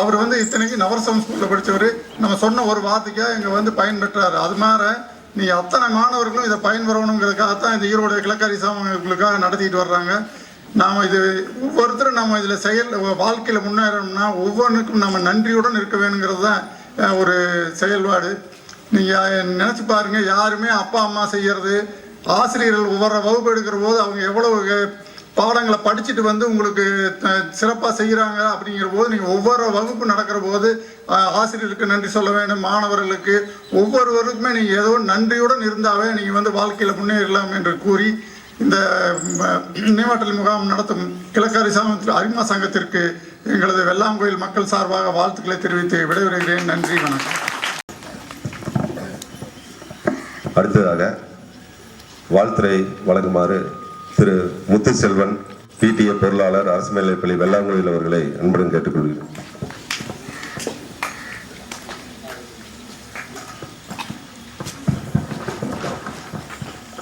F: அவர் வந்து இத்தனைக்கு நவரசம் ஸ்கூலில் படித்தவர். நம்ம சொன்ன ஒரு வார்த்தைக்காக இங்கே வந்து பயன்பெற்றார். அது மாதிரி நீங்கள் அத்தனை மாணவர்களும் இதை பயன்பெறணுங்கிறதுக்காகத்தான் இந்த ஈரோடு கிழக்காரி சமூகங்களுக்காக நடத்திட்டு வர்றாங்க. நாம் இது ஒவ்வொருத்தரும் நம்ம இதில் வாழ்க்கையில் முன்னேறணும்னா ஒவ்வொன்றுக்கும் நம்ம நன்றியுடன் இருக்க வேணுங்கிறது தான் ஒரு செயல்பாடு. நீங்கள் நினச்சி பாருங்கள், யாருமே அப்பா அம்மா செய்கிறது, ஆசிரியர்கள் ஒவ்வொரு வகுப்பு எடுக்கிற போது அவங்க எவ்வளவு பாடங்களை படிச்சுட்டு வந்து உங்களுக்கு சிறப்பாக செய்கிறாங்க அப்படிங்கிற போது நீங்கள் ஒவ்வொரு வகுப்பு நடக்கிற போது ஆசிரியருக்கு நன்றி சொல்ல வேண்டும். மாணவர்களுக்கு ஒவ்வொருவருக்குமே நீங்கள் ஏதோ நன்றியுடன் இருந்தாவே நீங்கள் வந்து வாழ்க்கையில் முன்னேறலாம் என்று கூறி இந்த நினைவாற்றல் முகாம் நடத்தும் கிழக்காரி அரிமா சங்கத்திற்கு எங்களது வெள்ளாங்கோயில் மக்கள் சார்பாக வாழ்த்துக்களை தெரிவித்து விடைபெறுகிறேன். நன்றி, வணக்கம்.
A: அடுத்ததாக வாழ்த்துறை வழங்குமாறு திரு முத்துசெல்வன் பிடிஏ பொருளாளர் அரசு மேல்நிலைப்பள்ளி வெள்ளாங்கோயில் அவர்களை அன்புடன் கேட்டுக்கொள்கிறேன்.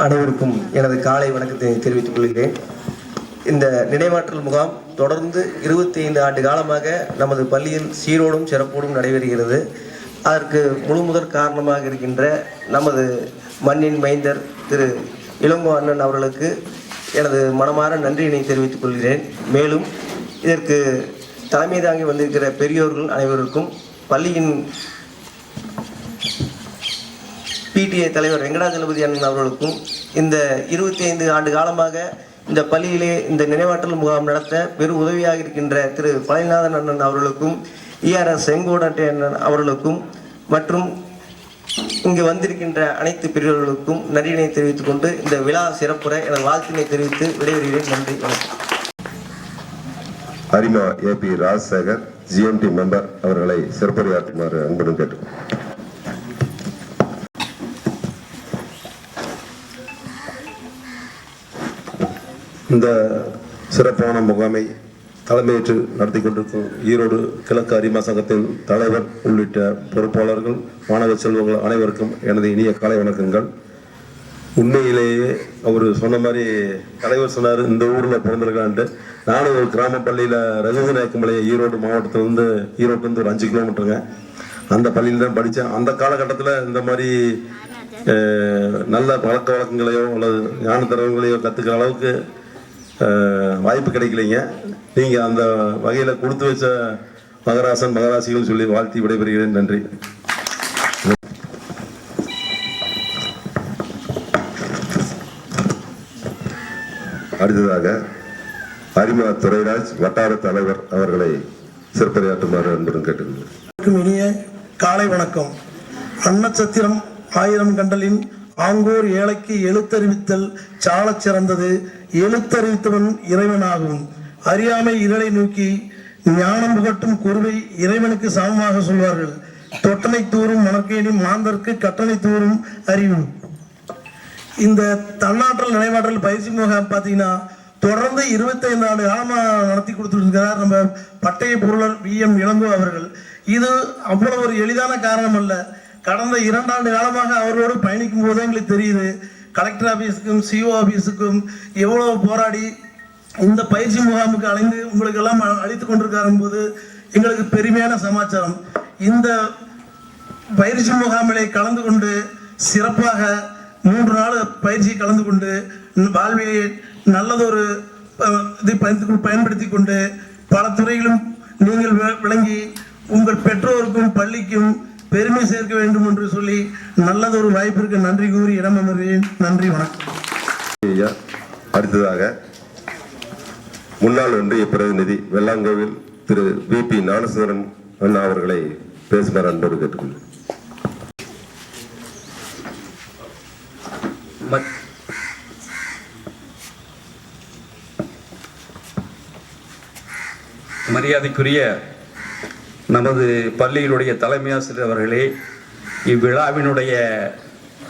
G: அனைவருக்கும் எனது காலை வணக்கத்தை தெரிவித்துக் கொள்கிறேன். இந்த நினைவாற்றல் முகாம் தொடர்ந்து 25 ஆண்டு காலமாக நமது பள்ளியில் சீரோடும் சிறப்போடும் நடைபெறுகிறது. அதற்கு முழுமுதற் காரணமாக இருக்கின்ற நமது மண்ணின் மைந்தர் திரு இளங்கோ அண்ணன் அவர்களுக்கு எனது மனமார நன்றியினை தெரிவித்துக் கொள்கிறேன். மேலும் இதற்கு தலைமை தாங்கி வந்திருக்கிற பெரியோர்கள் அனைவருக்கும், பள்ளியின் பிடிஏ தலைவர் வெங்கடாஜலபதி அண்ணன் அவர்களுக்கும், இந்த 25 ஆண்டு காலமாக இந்த பள்ளியிலே இந்த நினைவாற்றல் முகாம் நடத்த பெரும் உதவியாக இருக்கின்ற திரு பழனிநாதன் அண்ணன் அவர்களுக்கும், ERS செங்கோடட்டை அண்ணன் அவர்களுக்கும் மற்றும் இங்கு வந்திருக்கின்ற அனைத்து பிரிவுகளுக்கும் நன்றியினை தெரிவித்துக் கொண்டு இந்த விழா சிறப்புற எனது வாழ்த்தினை தெரிவித்து விடைபெறுகிறேன். நன்றி, வணக்கம்.
A: அரிமா ஏபி ராஜசேகர் GMT மெம்பர் அவர்களை சிறப்புரையாற்றுமாறு அன்புடன் கேட்டுக்கொள்கிறேன்.
H: இந்த சிறப்பான முகாமை தலைமையேற்று நடத்தி கொண்டிருக்கும் ஈரோடு கிழக்கு அரிமா சங்கத்தின் தலைவர் உள்ளிட்ட பொறுப்பாளர்கள், மாணவ செல்வங்கள் அனைவருக்கும் எனது இனிய காலை வணக்கங்கள். உண்மையிலேயே அவர் சொன்ன மாதிரி தலைவர் சொன்னார் இந்த ஊரில் பிறந்திருக்கான்ட்டு. நானும் ஒரு கிராம பள்ளியில் ரகுநாயக்கமலை ஈரோடு மாவட்டத்திலேருந்து ஈரோட்டிலேருந்து ஒரு 5 கிலோமீட்டருங்க. அந்த பள்ளியில் தான் படித்தேன். அந்த காலகட்டத்தில் இந்த மாதிரி நல்ல பழக்க வழக்கங்களையோ அல்லது ஞான திறன்களையோ கற்றுக்கிற அளவுக்கு வாய்ப்பு கிடைக்கலைங்க. நீங்கள் அந்த வகையில் கொடுத்து வச்ச மகராசன் மகராசிகள் சொல்லி வாழ்த்தி விடைபெறுகிறேன். நன்றி. அடுத்ததாக அரிமா துரைராஜ் வட்டார தலைவர் அவர்களை சிறப்புரையாற்றுமாறு அன்புடன் கேட்டுக்கொள்கிறேன்.
I: இனிய காலை வணக்கம். அன்னச்சத்திரம் 1000 கண்டலின் ஆங்கோர் ஏழைக்கு எழுத்தறிவித்தல் சாலச் சிறந்தது. எழுத்தறிவித்தவன் இறைவனாகும். அறியாமை இருளை நோக்கி ஞானம் புகட்டும் குருவை இறைவனுக்கு சமமாக சொல்வார்கள். தொட்டனை தூரும் மணற்கேணி மாந்தற்கு கட்டணை தூரும் அறிவு. இந்த தன்னாற்றல் நினைவாற்றல் பயிற்சி முகாம் பார்த்தீங்கன்னா தொடர்ந்து 25 ஆண்டு காலமாக நடத்தி கொடுத்துருக்கிறார் நம்ம பட்டய பொருளர் VM இளங்கோ அவர்கள். இது அவ்வளவு ஒரு எளிதான காரணம் அல்ல. கடந்த 2 ஆண்டு காலமாக அவரோடு பயணிக்கும் போது எங்களுக்கு தெரியுது கலெக்டர் ஆஃபீஸுக்கும் CO ஆஃபீஸுக்கும் எவ்வளவு போராடி இந்த பயிற்சி முகாமுக்கு அழைந்து உங்களுக்கு எல்லாம் அளித்து கொண்டிருக்காரும் போது எங்களுக்கு பெருமையான சமாச்சாரம். இந்த பயிற்சி முகாமிலே கலந்து கொண்டு சிறப்பாக 3 நாள் பயிற்சி கலந்து கொண்டு வாழ்வியை நல்லதொரு இதை பயன்படுத்தி கொண்டு பல துறைகளும் நீங்கள் விளங்கி உங்கள் பெற்றோருக்கும் பள்ளிக்கும் பெருமை சேர்க்க வேண்டும் என்று சொல்லி நல்லதொரு வாய்ப்பிற்கு நன்றி கூறி இடம் அமர்கிறேன். நன்றி, வணக்கம்.
H: அடுத்ததாக முன்னாள் ஒன்றிய பிரதிநிதி வெள்ளாங்கோவில் திரு VP ஞானசுந்தரம் அண்ணா அவர்களை பேசுமாறு அன்போடு கேட்டுக்கொள்கிறேன்.
J: மரியாதைக்குரிய நமது பள்ளியினுடைய தலைமை ஆசிரியர் அவர்களே, இவ்விழாவினுடைய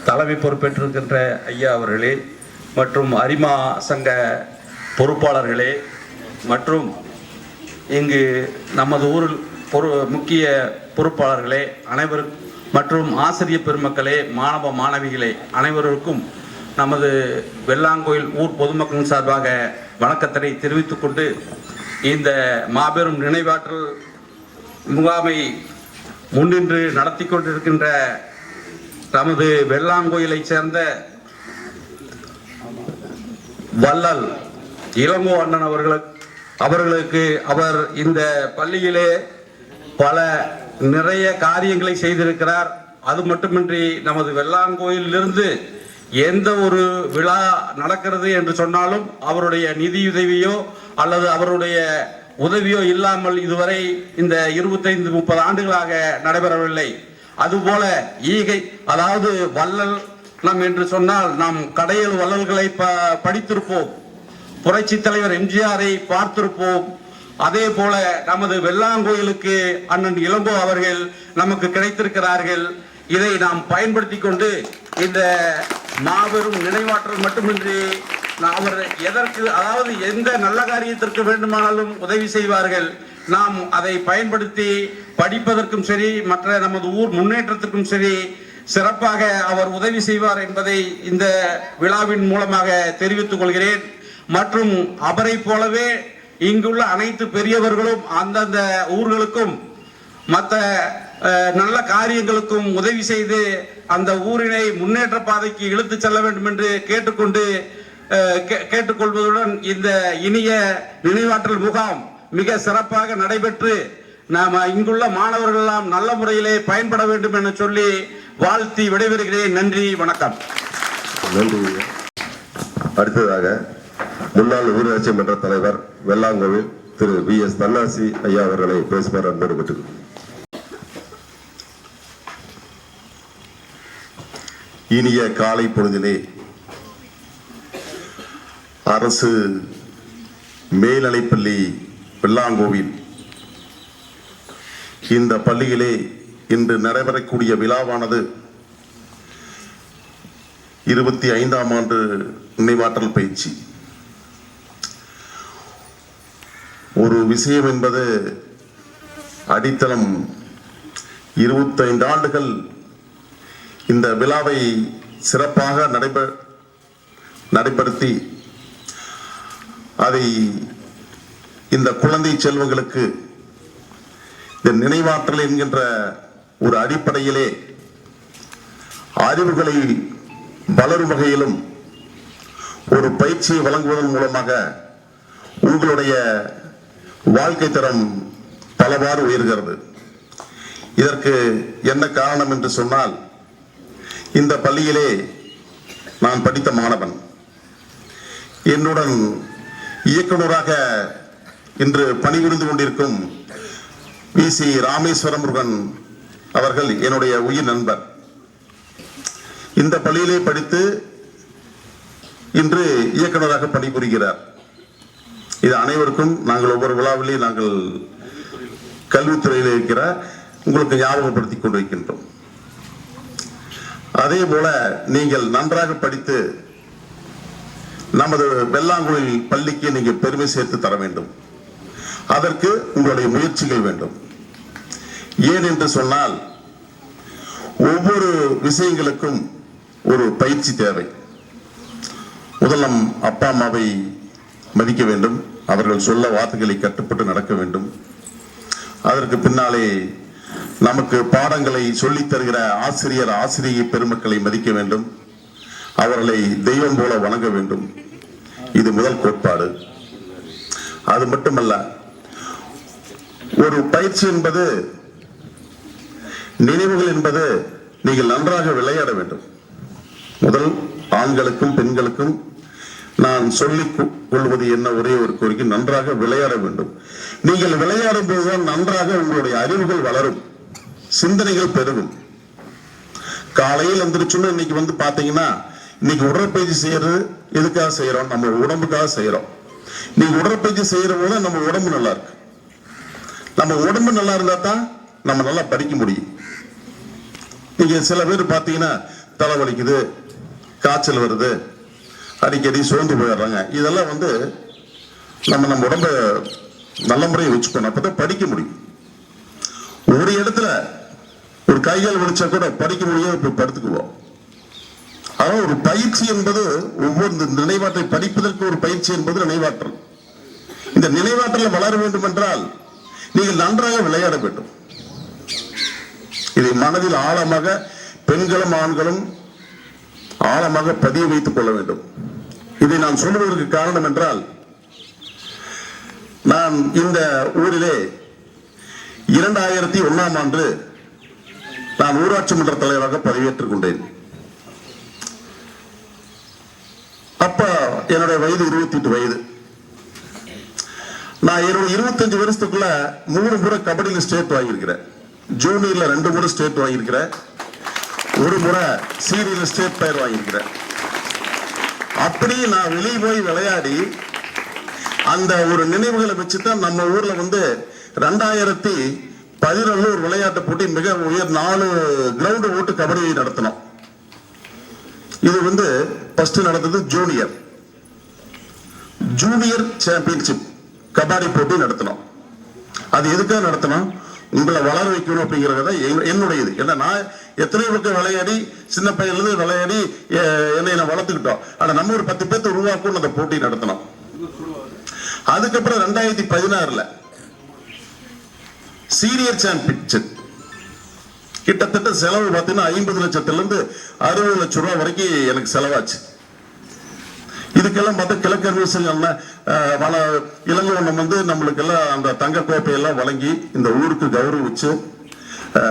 J: தலைமை பொறுப்பேற்றிருக்கின்ற ஐயா அவர்களே, மற்றும் அரிமா சங்க பொறுப்பாளர்களே, மற்றும் இங்கு நமது ஊரில் முக்கிய பொறுப்பாளர்களே அனைவரும், மற்றும் ஆசிரியர் பெருமக்களே, மாணவ மாணவிகளே அனைவருக்கும் நமது வெள்ளாங்கோயில் ஊர் பொதுமக்கள் சார்பாக வணக்கத்தினை தெரிவித்துக் கொண்டு இந்த மாபெரும் நினைவாற்றல் முகாமை முன்னின்று நடத்தி கொண்டிருக்கின்ற நமது வெள்ளாங்கோயிலை சேர்ந்த வள்ளல் இளங்கோ அண்ணன் அவர்களுக்கு அவர் இந்த பள்ளியிலே பல நிறைய காரியங்களை செய்திருக்கிறார். அது மட்டுமின்றி நமது வெள்ளாங்கோயிலிருந்து எந்த ஒரு விழா நடக்கிறது என்று சொன்னாலும் அவருடைய நிதியுதவியோ அல்லது அவருடைய உதவியோ இல்லாமல் இதுவரை இந்த 25-30 ஆண்டுகளாக நடைபெறவில்லை. அதுபோல ஈகை, அதாவது வள்ளல் என்று சொன்னால் நாம் கடையல் வள்ளல்களை படித்திருப்போம், புரட்சி தலைவர் எம்ஜிஆரை பார்த்திருப்போம். அதே போல நமது வெள்ளாங்கோயிலுக்கு அண்ணன் இளங்கோ அவர்கள் நமக்கு கிடைத்திருக்கிறார்கள். இதை நாம் பயன்படுத்தி கொண்டு இந்த மாபெரும் நினைவாற்றல் மட்டுமின்றி அவர் எதற்கு, அதாவது எந்த நல்ல காரியத்திற்கு வேண்டுமானாலும் உதவி செய்வார்கள். நாம் அதை பயன்படுத்தி படிப்பதற்கும் சரி, மற்ற நமது ஊர் முன்னேற்றத்திற்கும் சரி சிறப்பாக அவர் உதவி செய்வார் என்பதை இந்த விழாவின் மூலமாக தெரிவித்துக் கொள்கிறேன். மற்றும் அவரை போலவே இங்குள்ள அனைத்து பெரியவர்களும் அந்தந்த ஊர்களுக்கும் மற்ற நல்ல காரியங்களுக்கும் உதவி செய்து அந்த ஊரினை முன்னேற்ற பாதைக்கு இழுத்து செல்ல வேண்டும் என்று கேட்டுக்கொள்வதுடன் இந்த இனிய நினைவாற்றல் முகாம் மிக சிறப்பாக நடைபெற்று நாம் இங்குள்ள மாணவர்கள் எல்லாம் நல்ல முறையிலே பயன்பட வேண்டும் என சொல்லி வாழ்த்தி விடைபெறுகிறேன். நன்றி, வணக்கம்.
H: நன்றி. அடுத்ததாக முன்னாள் ஊராட்சி மன்ற தலைவர் வெள்ளாங்கோவில் திரு VS தன்னாசி ஐயா அவர்களை பேசுமாறு அன்போடு கேட்டுக்கொள்கிறேன்.
A: இனிய காலை பொழுதிலே அரசு மேல்நிலைப்பள்ளி வெள்ளாங்கோவில் இந்த பள்ளியிலே இன்று நடைபெறக்கூடிய விழாவானது 25ஆம் ஆண்டு நினைவாற்றல் பயிற்சி. ஒரு விஷயம் என்பது அடித்தளம் 25 ஆண்டுகள் இந்த விழாவை சிறப்பாக நடைபெறுத்தி அதை இந்த குழந்தை செல்வங்களுக்கு இந்த நினைவாற்றல் என்கின்ற ஒரு அடிப்படையிலே அறிவுகளை வளரும் வகையிலும் ஒரு பயிற்சியை வழங்குவதன் மூலமாக உங்களுடைய வாழ்க்கை தரம் பலவாறு உயர்கிறது. இதற்கு என்ன காரணம் என்று சொன்னால், இந்த பள்ளியிலே நான் படித்த மாணவன், என்னுடன் இயக்குநராக இன்று பணிபுரிந்து கொண்டிருக்கும் வி.சி. ராமேஸ்வரம் முருகன் அவர்கள் என்னுடைய உயிர் நண்பர். இந்த பள்ளியிலே படித்து இன்று இயக்குநராக பணிபுரிகிறார். இது அனைவருக்கும் நாங்கள் ஒவ்வொரு விழாவிலே நாங்கள் கல்வித்துறையில் இருக்கிற உங்களுக்கு ஞாபகப்படுத்திக் கொண்டிருக்கின்றோம். அதே போல நீங்கள் நன்றாக படித்து நமது வெள்ளாங்குழி பள்ளிக்கு நீங்கள் பெருமை சேர்த்து தர வேண்டும். அதற்கு உங்களுடைய முயற்சிகள் வேண்டும். ஏன் என்று சொன்னால், ஒவ்வொரு விஷயங்களுக்கும் ஒரு பயிற்சி தேவை. முதலம் அப்பா அம்மாவை மதிக்க வேண்டும். அவர்கள் சொல்ல வார்த்தைகளை கட்டுப்பட்டு நடக்க வேண்டும். அதற்கு பின்னாலே நமக்கு பாடங்களை சொல்லித் தருகிற ஆசிரியை பெருமக்களை மதிக்க வேண்டும். அவர்களை தெய்வம் போல வணங்க வேண்டும். இது முதல் கோட்பாடு. அது மட்டுமல்ல, ஒரு பயிற்சி என்பது, நினைவுகள் என்பது, நீங்கள் நன்றாக விளையாட வேண்டும். முதல் ஆண்களுக்கும் பெண்களுக்கும் நான் சொல்லிக் கொள்வது என்ன, ஒரே ஒரு கோரிக்கை, நன்றாக விளையாட வேண்டும். நீங்கள் விளையாடும் போதுதான் நன்றாக உங்களுடைய அறிவுகள் வளரும், சிந்தனைகள் பெருகும். காலையில் எந்திரிச்சுன்னு இன்னைக்கு வந்து பாத்தீங்கன்னா, இன்னைக்கு உடற்பயிற்சி செய்யறது எதுக்காக செய்யறோம்? நம்ம உடம்புக்காக செய்யறோம். நீங்க உடற்பயிற்சி செய்யற போது நம்ம உடம்பு நல்லா இருக்கு. நம்ம உடம்பு நல்லா இருந்தா தான் நம்ம நல்லா படிக்க முடியும். நீங்க சில பேர் பாத்தீங்கன்னா தலை வலிக்குது, காய்ச்சல் வருது, அடிக்கடி சோர்ந்து போயிடுறாங்க. இதெல்லாம் வந்து நம்ம உடம்ப நல்ல முறையை வச்சுக்கணும். அப்பதான் படிக்க முடியும். ஒரு இடத்துல ஒரு கைகால் வலிச்சா கூட படிக்க முடியாது, போய் படுத்துக்குவோம். ஆனால் ஒரு பயிற்சி என்பது, ஒவ்வொரு நினைவாற்றலை படிப்பதற்கு ஒரு பயிற்சி என்பது நினைவாற்றல். இந்த நினைவாற்றலை வளர வேண்டும் என்றால் நீங்கள் நன்றாக விளையாட வேண்டும். இதை மனதில் ஆழமாக பெண்களும் ஆண்களும் ஆழமாக பதிய வைத்துக் கொள்ள வேண்டும். இதை நான் சொல்லுவதற்கு காரணம் என்றால், நான் இந்த ஊரிலே 2001ஆம் ஆண்டு நான் ஊராட்சி மன்ற தலைவராக பதவியேற்றுக் கொண்டேன். அப்ப என்னுடைய வயது 28 வயது. நான் என்னுடைய 25 வருஷத்துக்குள்ள 3 முறை கபடியில் ஸ்டேட் வாங்கியிருக்கிறேன். ஜூனியர்ல 2 முறை ஸ்டேட் வாங்கியிருக்கிறேன். 1 முறை சீனியர்ல ஸ்டேட் பிளேயர் வாங்கியிருக்கிறேன். அப்படி நான் வெளியே போய் விளையாடி அந்த ஒரு நினைவுகளை வச்சுதான் நம்ம ஊர்ல வந்து 2011 ஒரு விளையாட்டு போட்டி மிக உயர் 4 கிரவுண்ட் ஓட்டு கபடி நடத்தினோம். இது வந்து ஃபர்ஸ்ட் நடந்தது ஜூனியர் சாம்பியன்ஷிப் கபடி போட்டி நடத்தினோம். அது எதுக்காக நடத்தினோம்? உங்களை வளர வைக்கணும் அப்படிங்கிறத என்னுடையது. ஏன்னா நான் எத்தனையோ பக்கம் விளையாடி, சின்ன பையன்ல விளையாடி என்னை நான் வளர்த்துக்கிட்டோம். ஆனா நம்ம ஒரு 10 பேர்த்த உருவாக்கும் அந்த போட்டி நடத்தினோம். அதுக்கப்புறம் 2016 சீனியர் சாம்பியன்ஷிப் கிட்டத்தட்ட செலவு பார்த்தீங்கன்னா 50 லட்சத்துல இருந்து 60 லட்சம் ரூபாய் வரைக்கும் எனக்கு செலவாச்சு. இதுக்கெல்லாம் பார்த்தா கிழக்கு இளங்கோவனம் வந்து நம்மளுக்கு எல்லாம் அந்த தங்க கோப்பையெல்லாம் வழங்கி இந்த ஊருக்கு கௌரவிச்சு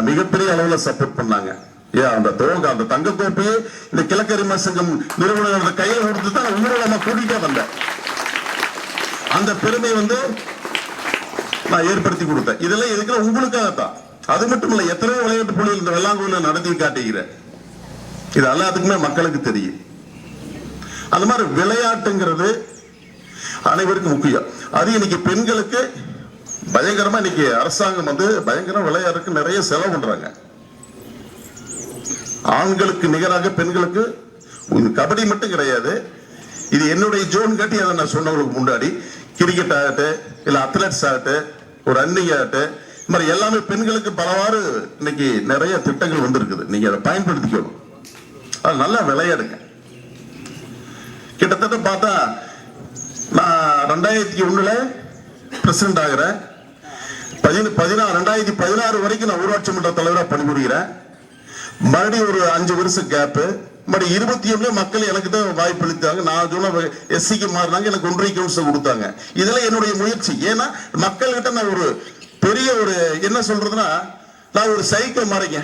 A: மிகப்பெரிய அளவுல சப்போர்ட் பண்ணாங்க. அந்த தங்க கோப்பையே இந்த கிழக்கரிமா சங்கம் நிறுவனங்களோட கையில கொடுத்து தான் ஊர்வலமா கூட்டிட்டே வந்தேன். அந்த பெருமை வந்து நான் ஏற்படுத்தி கொடுத்தேன். இதெல்லாம் எதுக்குன்னா உங்களுக்காகத்தான். அது மட்டும் இல்ல, எத்தனையோ விளையாட்டு போட்டிகள் இந்த வெள்ளாங்குழியில நடத்தி காட்டுகிறேன். இது எல்லாத்துக்குமே மக்களுக்கு தெரியும். அந்த மாதிரி விளையாட்டுங்கிறது அனைவருக்கும் முக்கியம். அது இன்னைக்கு பெண்களுக்கு பயங்கரமா இன்னைக்கு அரசாங்கம் வந்து பயங்கரம் விளையாட்டுக்கு நிறைய செலவு பண்றாங்க. ஆண்களுக்கு நிகராக பெண்களுக்கு கபடி மட்டும் கிடையாது. இது என்னுடைய ஜோன் காட்டி அதை நான் சொன்னவங்களுக்கு முன்னாடி கிரிக்கெட் ஆகட்டு, இல்ல அத்லெட்ஸ் ஆகட்டு, ஒரு ரன்னிங் ஆகட்டு, இந்த மாதிரி எல்லாமே பெண்களுக்கு பலவாறு இன்னைக்கு நிறைய திட்டங்கள் வந்திருக்குது. நீங்க அதை பயன்படுத்திக்கணும். அது நல்லா விளையாடுங்க. கிட்டத்தட்ட பார்த்தா நான் 2001 பிரசிடண்ட் ஆகிறேன். 2016 வரைக்கும் நான் ஊராட்சி மன்ற தலைவராக பணிபுரிகிறேன். மறுபடியும் ஒரு 5 வருஷம் கேப்பு. மறுபடியும் 21 மக்கள் எனக்கு தான் வாய்ப்பு அளித்தாங்க. நான் சொன்ன எஸ்சிக்கு மாறினாங்க, எனக்கு 1.5 கவுன்சில் கொடுத்தாங்க. இதெல்லாம் என்னுடைய முயற்சி. ஏன்னா மக்கள்கிட்ட நான் ஒரு பெரிய ஒரு என்ன சொல்றதுன்னா, நான் ஒரு சைக்கிள் மாறிங்க,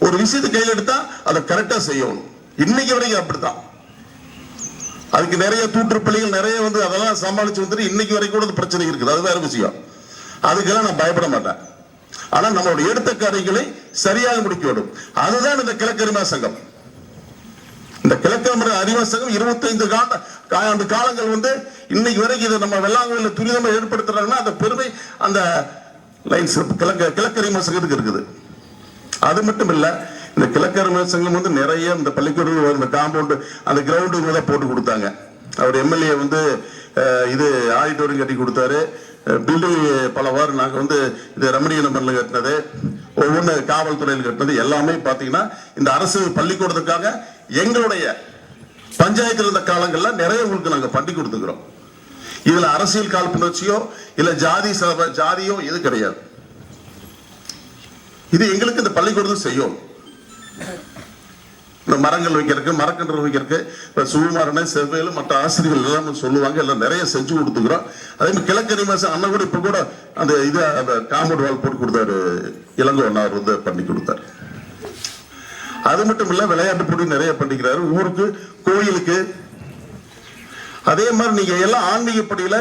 A: ஒரு விஷயத்தை கையில் எடுத்தா அதை கரெக்டா செய்யணும். இன்னைக்கு வரைக்கும் அப்படித்தான். அதுக்கு நிறைய தூற்றுப்பள்ளிகள் நிறைய வந்து அதெல்லாம் சமாளிச்சு வந்துட்டு இன்னைக்கு வரைக்கும் கூட பிரச்சனை இருக்குது. அது வேற விஷயம். அதுக்கெல்லாம் நான் பயப்பட மாட்டேன். ஆனா நம்மளுடைய எடுத்த காரியங்களை சரியாக முடிக்க வேண்டும். அதுதான் இந்த கிழக்கு அரிமா சங்கம். இந்த கிழக்கு அரிமா சங்கம் 25 ஆண்டு காலங்கள் வந்து இன்னைக்கு வரைக்கும் இதை நம்ம வெள்ளாங்கோயில துரிதமா ஏற்படுத்துறாங்கன்னா அந்த பெருமை அந்த லைன்ஸ் கிழக்கு அரிமா சங்கத்துக்கு இருக்குது. அது மட்டும் இல்ல, இந்த கிழக்கு அரிமா சங்கம் வந்து நிறைய இந்த பள்ளிக்கூடம் இந்த காம்பவுண்ட் அந்த கிரவுண்டு போட்டு கொடுத்தாங்க. அவர் எம்எல்ஏ வந்து இது ஆடிட்டோரியம் கட்டி கொடுத்தாரு. பில்டிங் பலவாறு நாங்கள் வந்து இது ரமணிய நம்பர்ல கட்டினது, ஒவ்வொன்று காவல்துறையில் கட்டினது எல்லாமே பார்த்தீங்கன்னா இந்த அரசு பள்ளிக்கூடத்துக்காக எங்களுடைய பஞ்சாயத்தில் இருந்த காலங்கள்ல நிறைய உங்களுக்கு நாங்கள் பண்ணி கொடுத்துக்கிறோம். இதுல அரசியல் காழ்ப்புணர்ச்சியோ இல்ல ஜாதியோ எது கிடையாது. இது எங்களுக்கு இந்த பள்ளிக்கூடத்தில் செய்யும். இந்த மரங்கள் வைக்கிறதுக்கு, மரக்கன்று வைக்கிறதுக்கு இப்ப சுகுமாரனை செவ்வேலு மற்ற ஆசிரியர்கள் எல்லாம் சொல்லுவாங்க, எல்லாம் நிறைய செஞ்சு கொடுத்துக்கிறோம். அதே மாதிரி கிழக்கு அரிமா அண்ணன் கூட இப்ப கூட அந்த இது அந்த காம்பவுண்ட் வால் போட்டு கொடுத்தாரு, இளங்கோ அண்ணார் வந்து பண்ணி கொடுத்தாரு. அது மட்டும் இல்ல, விளையாட்டு போட்டி நிறைய பண்ணிக்கிறாரு, ஊருக்கு கோயிலுக்கு. அதே மாதிரி நீங்க எல்லாம் ஆன்மீக பணியில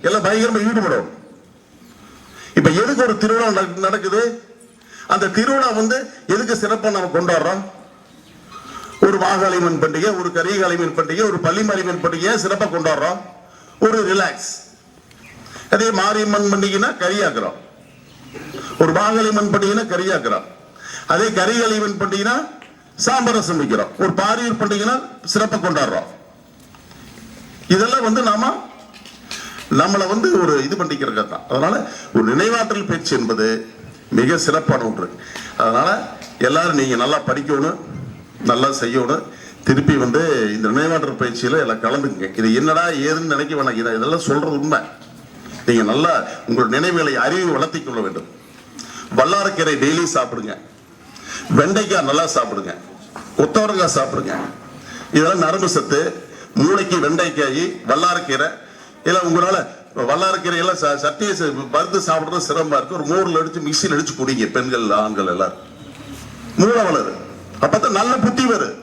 A: எல்லாம் பயங்கரமா ஈடுபடும். இப்ப எதுக்கு ஒரு திருவிழா நடக்குது, அந்த திருவிழா வந்து எதுக்கு சிறப்பா நம்ம கொண்டாடுறோம்? ஒரு மாகாளிமன் பண்டிகை, ஒரு கரிகாளிமன் பண்டிகை, ஒரு பள்ளிமாரிமன் பண்டிகை சிறப்பா கொண்டாடுறோம், ஒரு ரிலாக்ஸ். அதே மாரியம்மன் பண்டிகைனா கரியாக்குறோம், ஒரு மாகாளிமன் பண்டிகைனா கரியாக்குறோம். அதே கரிகாளிமன் பண்டிகைனா சாம்பரசம் வைக்கிறோம், ஒரு பாரியூர் பண்டிகைனா சிறப்பா கொண்டாடுறோம். இதெல்லாம் வந்து நம்மளை வந்து ஒரு இது பண்ணிக்கிறதா தான். அதனால ஒரு நினைவாற்றல் பயிற்சி என்பது மிக சிறப்பான ஒன்று. அதனால எல்லாரும் நீங்க நல்லா படிக்கணும், நல்லா செய்யணும். திருப்பி வந்து இந்த நினைவாற்றல் பயிற்சியில எல்லாம் கலந்துக்குங்க. இது என்னடா ஏதுன்னு நினைக்க வேணாம், இதெல்லாம் சொல்றது உண்மை. நீங்க நல்லா உங்கள் நினைவுகளை அறிவு வளர்த்திக் கொள்ள வேண்டும். வல்லாரக்கீரை டெய்லி சாப்பிடுங்க, வெண்டைக்காய் நல்லா சாப்பிடுங்க, கொத்தவரங்காய் சாப்பிடுங்க. இதெல்லாம் நரம்பு சத்து. மூளைக்கு வெண்டைக்காய், வல்லாரக்கீரை இதெல்லாம் உங்களால வல்லாரக்கீரை எல்லாம் சட்டையை வறுத்து சாப்பிடுறது சிரமமா இருக்கு. ஒரு மோர்ல அடிச்சு மிக்சியில் அடிச்சு குடிங்க, பெண்கள் ஆண்கள் எல்லாரும். மூளை வளரு, அப்பதான் நல்ல புத்தி வரும்.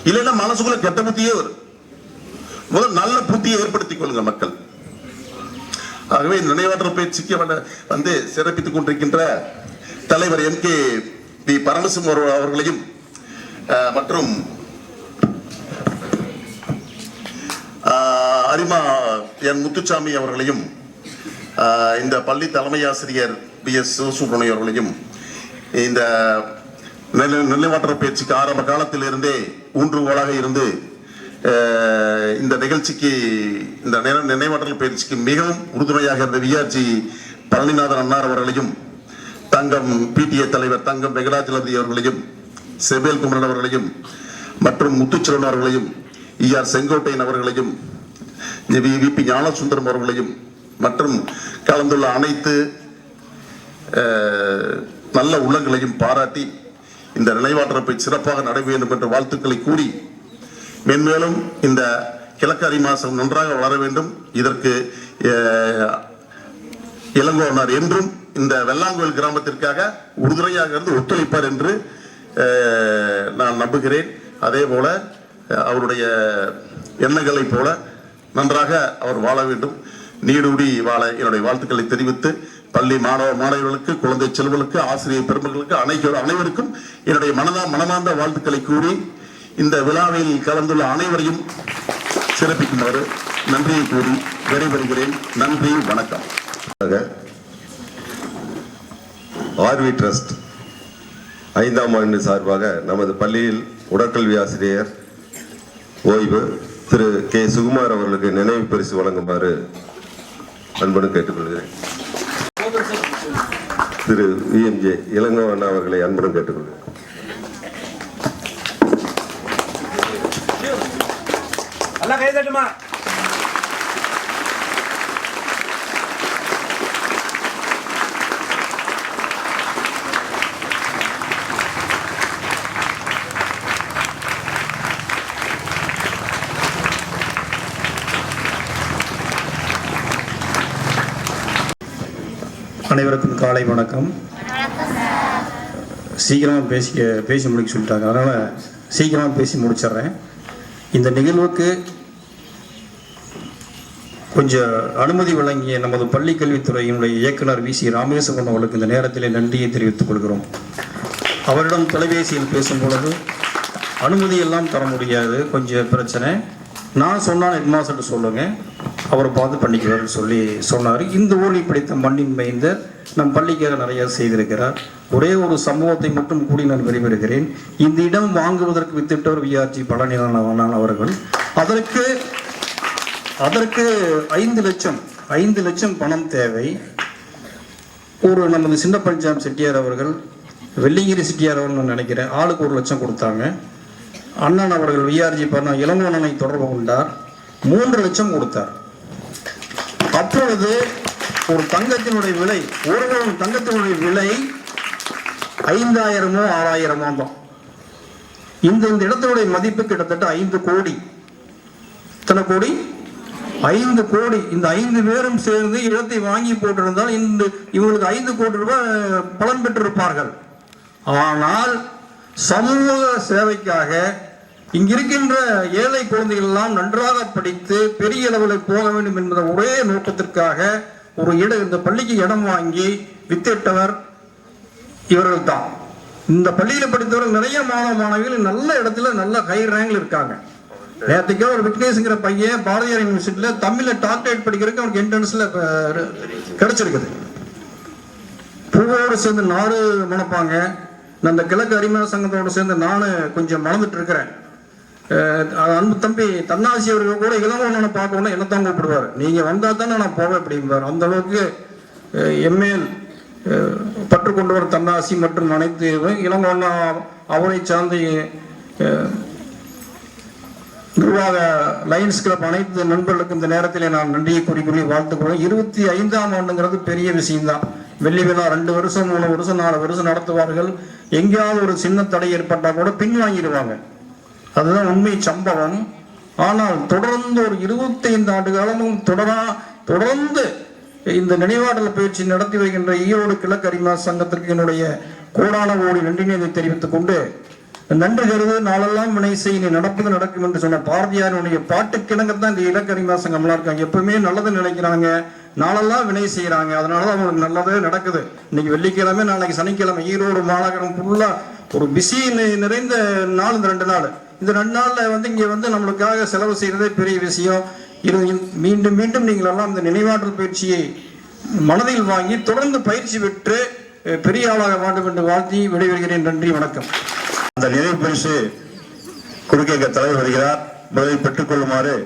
A: இல்லைன்னா மனசுக்குள்ள கெட்ட புத்தியே வரும். முதல் நல்ல புத்தியை ஏற்படுத்திக் கொள்ளுங்க மக்கள். ஆகவே இந்த நினைவாற்றல் பயிற்சிக்கு வந்து சிறப்பித்துக் கொண்டிருக்கின்ற தலைவர் MKV பரமசிவம் அவர்களையும் மற்றும் அரிமா என் முத்துச்சாமி அவர்களையும் இந்த பள்ளி தலைமை ஆசிரியர் BS சிவசுப்ரமணியம் அவர்களையும் இந்த நினைவாற்றல் பயிற்சிக்கு ஆரம்ப காலத்தில் இருந்தே ஊன்றுகோலாக இருந்து இந்த நிகழ்ச்சிக்கு இந்த நினைவாற்றல் பயிற்சிக்கு மிகவும் உறுதுணையாக இருந்த VRG பழனிநாதன் அண்ணார் அவர்களையும், தங்கம் PTA தலைவர் தங்கம் வெங்கடாச்சலபதி அவர்களையும், செவேல் குமரன் அவர்களையும் மற்றும் முத்துச்செல்வன் அவர்களையும், ER செங்கோட்டையன் அவர்களையும், VP ஞானசுந்தரம் அவர்களையும் மற்றும் கலந்துள்ள அனைத்து நல்ல உள்ளங்களையும் பாராட்டி இந்த நினைவாற்றலை சிறப்பாக நடைபெற வேண்டும் என்ற வாழ்த்துக்களை கூறி, மென்மேலும் இந்த கிழக்கு அரிமா சங்கம் நன்றாக வளர வேண்டும். இதற்கு இளங்கோவனார் என்றும் இந்த வெள்ளாங்கோயில் கிராமத்திற்காக உறுதுணையாக இருந்து ஒத்துழைப்பார் என்று நான் நம்புகிறேன். அதே போல அவருடைய எண்ணங்களை போல நன்றாக அவர் வாழ வேண்டும், நீடூடி வாழ என்னுடைய வாழ்த்துக்களை தெரிவித்து, பள்ளி மாணவர்களுக்கு, குழந்தை செல்வர்களுக்கு, ஆசிரியர் பெருமக்களுக்கு அனைவருக்கும் என்னுடைய மனமார்ந்த வாழ்த்துக்களை கூறி இந்த விழாவில் கலந்துள்ள அனைவரையும் சிறப்பிக்குமாறு நன்றியை கூறி விடைபெறுகிறேன். நன்றி, வணக்கம்.
H: RV ட்ரஸ்ட் 5ஆம் ஆண்டு சார்பாக நமது பள்ளியில் உடற்கல்வி ஆசிரியர் ஓய்வு திரு K. சுகுமார் அவர்களுக்கு நினைவு பரிசு வழங்குமாறு அன்புடன் கேட்டுக்கொள்கிறேன். திரு VMJ இளங்கோ அண்ணா அவர்களை அன்புடன் கேட்டுக்கொள்கிறேன்.
K: அனைவருக்கும் காலை வணக்கம். சீக்கிரமாக பேசி முடிக்க சொல்லிட்டாங்க, அதனால் சீக்கிரமாக பேசி முடிச்சிடுறேன். இந்த நிகழ்வுக்கு கொஞ்சம் அனுமதி வழங்கிய நமது பள்ளி கல்வித்துறையினுடைய இயக்குனர் வி.சி. ராமேஸ்வரன் அவர்களுக்கு இந்த நேரத்தில் நன்றியை தெரிவித்துக் கொள்கிறோம். அவரிடம் தொலைபேசியில் பேசும் பொழுது அனுமதி எல்லாம் தர முடியாது, கொஞ்சம் பிரச்சனை. நான் சொன்னால் ஹெட்மாஸ்டர் சொல்லுங்க, அவரை பார்த்து பண்ணிக்குவார்னு சொன்னார். இந்த ஊரில் படித்த மண்ணின் மைந்தர் நம் பள்ளிக்காக நிறைய செய்திருக்கிறார். ஒரே ஒரு சம்பவத்தை மட்டும் கூடி நான் வெளிவருகிறேன். இந்த இடம் வாங்குவதற்கு வித்திட்டவர் விஆர்ஜி பழனிநாதன் அவர்கள். அதற்கு 5 லட்சம் பணம் தேவை. ஒரு நமது சின்ன பஞ்சாப் செட்டியார் அவர்கள், வெள்ளிங்கிரி செட்டியார் அவர்கள் நினைக்கிறேன், ஆளுக்கு 1 லட்சம் கொடுத்தாங்க. அண்ணன் அவர்கள் விஆர்ஜி பண்ண இளங்கோவனை தொடர்பு கொண்டார், 3 லட்சம் கொடுத்தார். அப்பொழுது ஒரு தங்கத்தினுடைய விலை, ஒரு தங்கத்தினுடைய விலை 5000 6000 தான். இந்த இடத்தினுடைய மதிப்பு கிட்டத்தட்ட 5 கோடி. எத்தனை கோடி? 5 கோடி. இந்த 5 பேரும் சேர்ந்து இடத்தை வாங்கி போட்டிருந்தால் இவங்களுக்கு 5 கோடி ரூபாய் பலன் பெற்றிருப்பார்கள். ஆனால் சமூக சேவைக்காக இங்கிருக்கின்ற ஏழை குழந்தைகள் எல்லாம் நன்றாக படித்து பெரிய அளவில் போக வேண்டும் என்பத ஒரே நோக்கத்திற்காக இந்த பள்ளிக்கு இடம் வாங்கி வித்திட்டவர் இவர்கள் தான். இந்த பள்ளியில் படித்தவர்கள் நிறைய மாணவிகள் நல்ல இடத்துல நல்ல ஹை ரேங்க்ல இருக்காங்க. நேற்றுக்கே ஒரு விக்னேஷ்ங்கிற பையன் பாரதியார் யூனிவர்சிட்டியில தமிழ்ல டாக்டரேட் படிக்கிறதுக்கு அவனுக்கு என்ட்ரன்ஸ்ல கிடைச்சிருக்குது. பூவோடு சேர்ந்து நாடு மணப்பாங்க. அந்த கிழக்கு அரிமா சங்கத்தோடு சேர்ந்து நானும் கொஞ்சம் மறந்துட்டு இருக்கிறேன். அன்பு தம்பி தன்னாசி அவர்கள் கூட இளங்கோவனை பார்க்கணும் என்னத்தான் கூப்பிடுவார், நீங்க வந்தா தானே நான் போவேன் அப்படிம்பார். அந்த அளவுக்கு எம்ஏல் பற்று கொண்டவர் தன்னாசி மற்றும் அனைத்து இளங்கோவன் அவரை சார்ந்த நிர்வாக லயன்ஸ் கிளப் அனைத்து நண்பர்களுக்கும் இந்த நேரத்தில் நான் நன்றியை கூறி வாழ்த்துக்கிறேன். 25ஆம் ஆண்டுங்கிறது பெரிய விஷயம்தான். வெள்ளி விழா 2 வருஷம் 3 வருஷம் 4 வருஷம் நடத்துவார்கள். எங்கேயாவது ஒரு சின்ன தடை ஏற்பட்டால் கூட பின்வாங்கிடுவாங்க. அதுதான் உண்மை சம்பவம். ஆனால் தொடர்ந்து ஒரு 25 ஆண்டு காலமும் தொடர்ந்து இந்த நினைவாற்றல் பயிற்சி நடத்தி வருகின்ற ஈரோடு கிழக்கு அரிமா சங்கத்திற்கு என்னுடைய கோடான கோடி நன்றினை தெரிவித்துக் கொண்டு, நன்றி கருது நாளெல்லாம் வினை செய், நீ நடப்பது நடக்கும் என்று சொன்ன பாரதியாருடைய பாட்டுக்கிணங்கத்தான் இந்த இலக்கு அரிமா சங்கம்லாம் இருக்காங்க. எப்பவுமே நல்லது நினைக்கிறாங்க, நாளெல்லாம் வினை செய்யறாங்க. அதனாலதான் அவங்களுக்கு நல்லதே நடக்குது. இன்னைக்கு வெள்ளிக்கிழமை, நாளைக்கு சனிக்கிழமை ஈரோடு மாநகரம் ஃபுல்லா ஒரு பிஸி நிறைந்த நாள். இந்த 2 நாள், இந்த 2 நாள்ல இங்க நம்மளுக்காக செலவு செய்யறதே பெரிய விஷயம். மீண்டும் மீண்டும் நீங்கள் எல்லாம் இந்த நினைவாற்றல் பயிற்சியை மனதில் வாங்கி தொடர்ந்து பயிற்சி பெற்று பெரிய ஆளாக வேண்டும் என்று வாழ்த்தி விடைபெறுகிறேன். நன்றி, வணக்கம்.
A: அந்த நினைவு பரிசு கொடுக்க தலைவர் வருகிறார். முதலில் பெற்றுக் கொள்ளுமாறு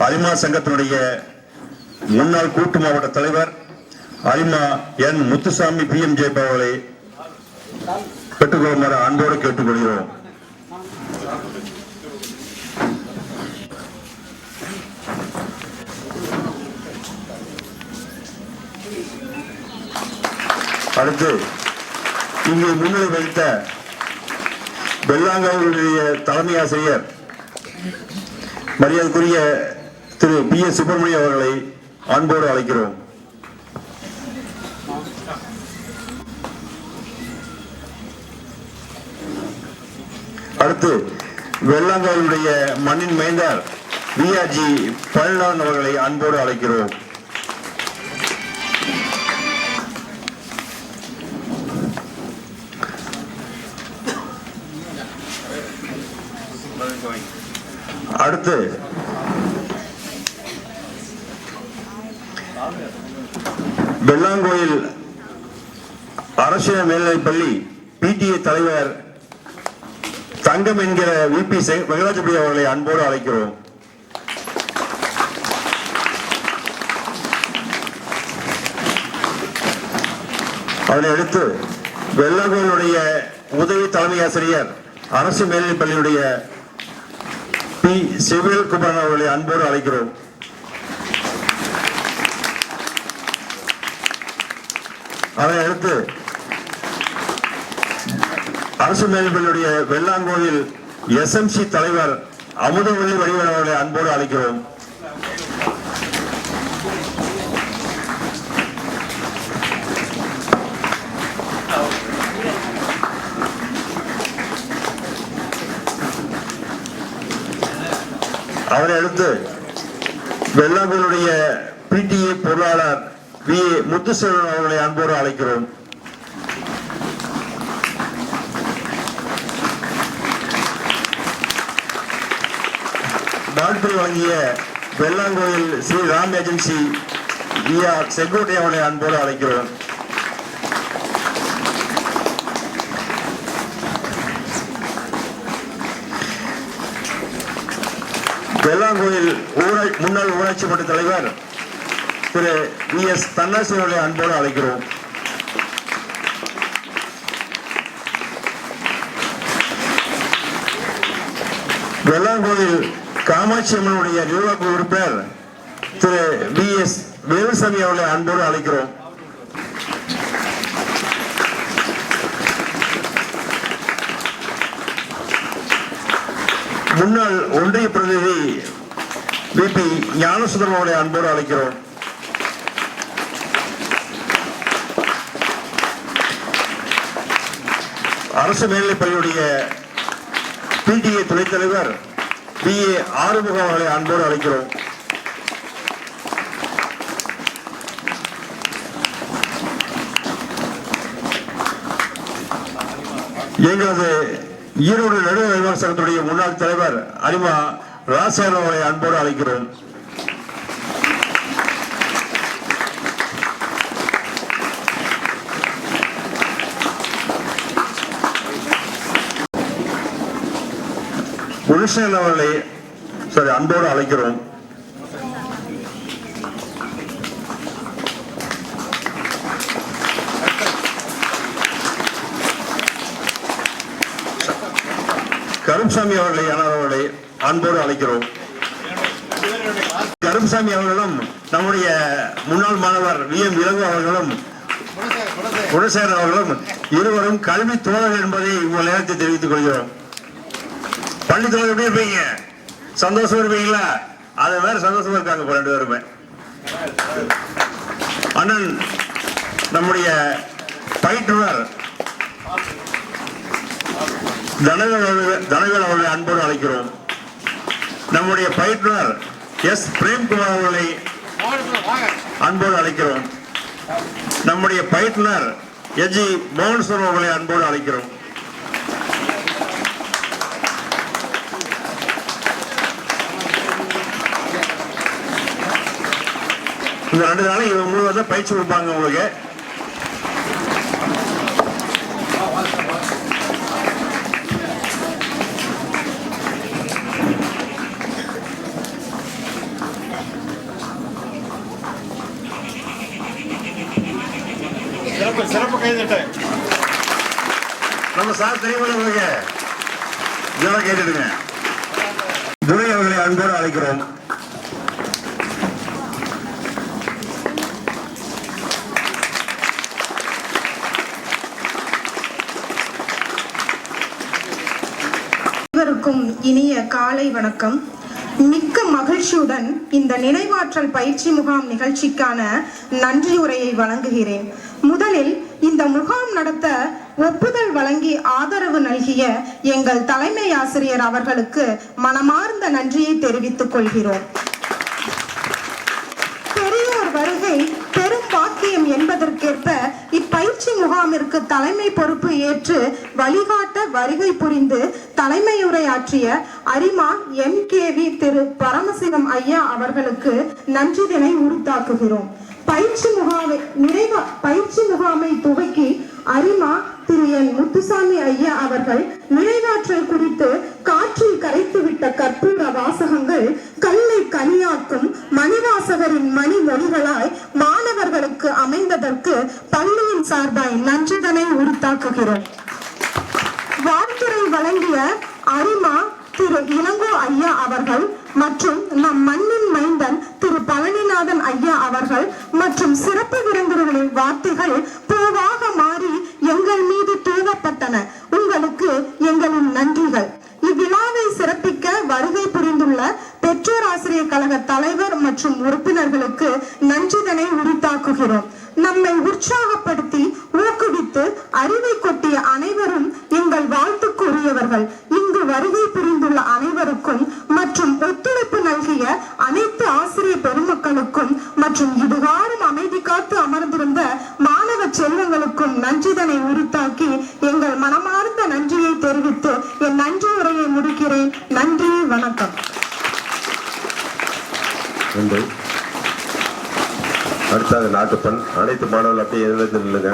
A: அரிமா சங்கத்தினுடைய முன்னாள் கூட்டு மாவட்ட தலைவர் அரிமா என் முத்துசாமி PMJ அவர்களை பெற்றுக்கொள்ளுமாறு அன்போடு கேட்டுக்கொள்கிறோம். அடுத்து இங்கே முன்னிலை வைத்த வெள்ளாங்காவுடைய தலைமை ஆசிரியர் மரியாதைக்குரிய திரு PS சுப்பிரமணியம் அவர்களை அன்போடு அழைக்கிறோம். அடுத்து வெள்ளாங்காவுடைய மண்ணின் மைந்தர் விஆர்ஜி பழனிநாதன் அவர்களை அன்போடு அழைக்கிறோம். அடுத்து வெள்ளாங்கோயில் அரசு மேல்நிலைப்பள்ளி PTA தலைவர் தங்கம் என்கிற VP வெங்கடாஜபதி அவர்களை அன்போடு அழைக்கிறோம். அதனை அடுத்து வெள்ளாங்கோயிலுடைய உதவி தலைமை ஆசிரியர் அரசு மேல்நிலைப்பள்ளியுடைய P. செவியல் குமரன் அவர்களை அன்போடு அழைக்கிறோம். அதை அடுத்து அரசு மேல்நிலைப்பள்ளியுடைய வெள்ளாங்கோயில் SMC தலைவர் அமுதவள்ளி வடிவன் அவர்களை அன்போடு அழைக்கிறோம்.
L: அவரை அடுத்து வெள்ளாங்கோயிலுடைய பிடிஏ பொருளாளர் வி முத்துசெல்வன் அவர்களை அன்போடு அழைக்கிறோம். வாழ்த்து வழங்கிய வெள்ளாங்கோயில் ஸ்ரீ ராம் ஏஜென்சி செங்கோட்டை அவர்களை அன்போடு அழைக்கிறோம். வெள்ளாங்கோயில் முன்னாள் ஊராட்சி மன்ற தலைவர் திரு வி.எஸ். தன்னாசி அவர்களை அன்போடு அழைக்கிறோம். வெள்ளாங்கோயில் காமாட்சி அம்மனுடைய நிர்வாக உறுப்பினர் திரு வி.எஸ். வேலுசாமி அவர்களை அன்போடு அழைக்கிறோம். முன்னாள் ஒன்றிய பிரதிநிதி வி.பி. ஞானசுந்தரம் அவர்களை அன்போடு அழைக்கிறோம். அரசு மேல்நிலைப் பள்ளியுடைய பிடிஏ துணைத் தலைவர் பி.ஏ. ஆறுமுகம் அவர்களை அன்போடு அழைக்கிறோம். எங்களது ஈரோடு நடுவர் நிர்வாக சங்கத்துடைய முன்னாள் தலைவர் அரிமா ராசாயன் அவர்களை அன்போடு அழைக்கிறோம். குணசேகரன் அவர்களை அன்போடு அழைக்கிறோம். கருப்சாமி அவர்களை அன்போடு அழைக்கிறோம். கருப்சாமி அவர்களும் நம்முடைய முன்னாள் மாணவர் வி.எம். இளங்கோ அவர்களும் குணசேகரன் அவர்களும் இருவரும் கல்வி தோழர்கள் என்பதை உங்கள் நேரத்தை தெரிவித்துக் கொள்கிறோம். பள்ளி தோழர் எப்படி இருப்பீங்க? சந்தோஷம் இருப்பீங்களா? அது வேற சந்தோஷமா இருக்காங்க ரெண்டு பேருமே. அண்ணன் நம்முடைய பயிற்றுனர் தனவேல் அவர்களை அன்போடு அழைக்கிறோம். நம்முடைய பயிற்றுனர் எஸ். பிரேம்குமார் அவர்களை அன்போடு அழைக்கிறோம். நம்முடைய பயிற்றுனர் எஜி மோகன்ஸ்வரன் அவர்களை அன்போடு அழைக்கிறோம். இந்த 2 நாளைக்கு இவங்க முழுவதும் பயிற்சி கொடுப்பாங்க உங்களுக்கு.
C: சிறப்பு கைதிட்ட
L: நம்ம சார் தெரியுமா உங்களுக்கு? இதெல்லாம் கேட்டுடுங்க. துரை அவர்களை அன்போடு அழைக்கிறோம்.
M: இனிய காலை வணக்கம். மிக்க மகிழ்ச்சியுடன் இந்த நினைவாற்றல் பயிற்சி முகாம் நிகழ்ச்சிக்கான நன்றி உரையை வழங்குகிறேன். முதலில் இந்த முகாம் நடத்த ஒப்புதல் வழங்கி ஆதரவு நல்கிய எங்கள் தலைமை ஆசிரியர் அவர்களுக்கு மனமார்ந்த நன்றியை தெரிவித்துக் கொள்கிறோம். பெரியோர் வருகை பெரும் பாக்கியம் என்பதற்கேற்ப இப்பயிற்சி முகாமிற்கு தலைமை பொறுப்பு ஏற்று வழிகாட்ட வருகை புரிந்து தலைமையுரையாற்றிய அரிமா MKV திரு பரமசிவம் ஐயா அவர்களுக்கு நன்றிதனை உரித்தாக்குகிறோம். பயிற்சி முகாமை துவக்கி அரிமா திரு என். முத்துசாமி ஐயா அவர்கள் நிறைவாற்றல் குறித்து காற்றில் கரைத்துவிட்ட கற்பூர வாசகங்கள் கல்லை கனியாக்கும் மணிவாசகரின் மணிமொழிகளாய் மாணவர்களுக்கு அமைந்ததற்கு பள்ளியின் சார்பாய் நன்றிதனை உரித்தாக்குகிறோம். வாழ்த்துரை வழங்கிய அரிமா திரு இளங்கோ ஐயா அவர்கள் மற்றும் நம் மண்ணின் மைந்தன் திரு பழனிநாதன் ஐயா அவர்கள் மற்றும் சிறப்பு விருந்தினர்களின் வார்த்தைகள் பூவாக மாறி எங்கள் மீது தூவப்பட்டன. உங்களுக்கு எங்களின் நன்றிகள். இவ்விழாவை சிறப்பிக்க வருகை புரிந்துள்ள பெற்றோர் ஆசிரியர் கழக தலைவர் மற்றும் உறுப்பினர்களுக்கு நன்றிதனை உரித்தாக்குகிறோம். நம்மை உற்சாகப்படுத்தி ஊக்குவித்து அறிவை கொட்டிய அனைவரும் எங்கள் வாழ்த்துக்கு உரியவர்கள். இங்கு வருகை புரிந்துள்ள அனைவருக்கும் மற்றும் ஒத்துழைப்பு
H: நாட்டுப்பண். அனைத்து மாணவர்கள் அப்படியே எழுந்து நில்லுங்க.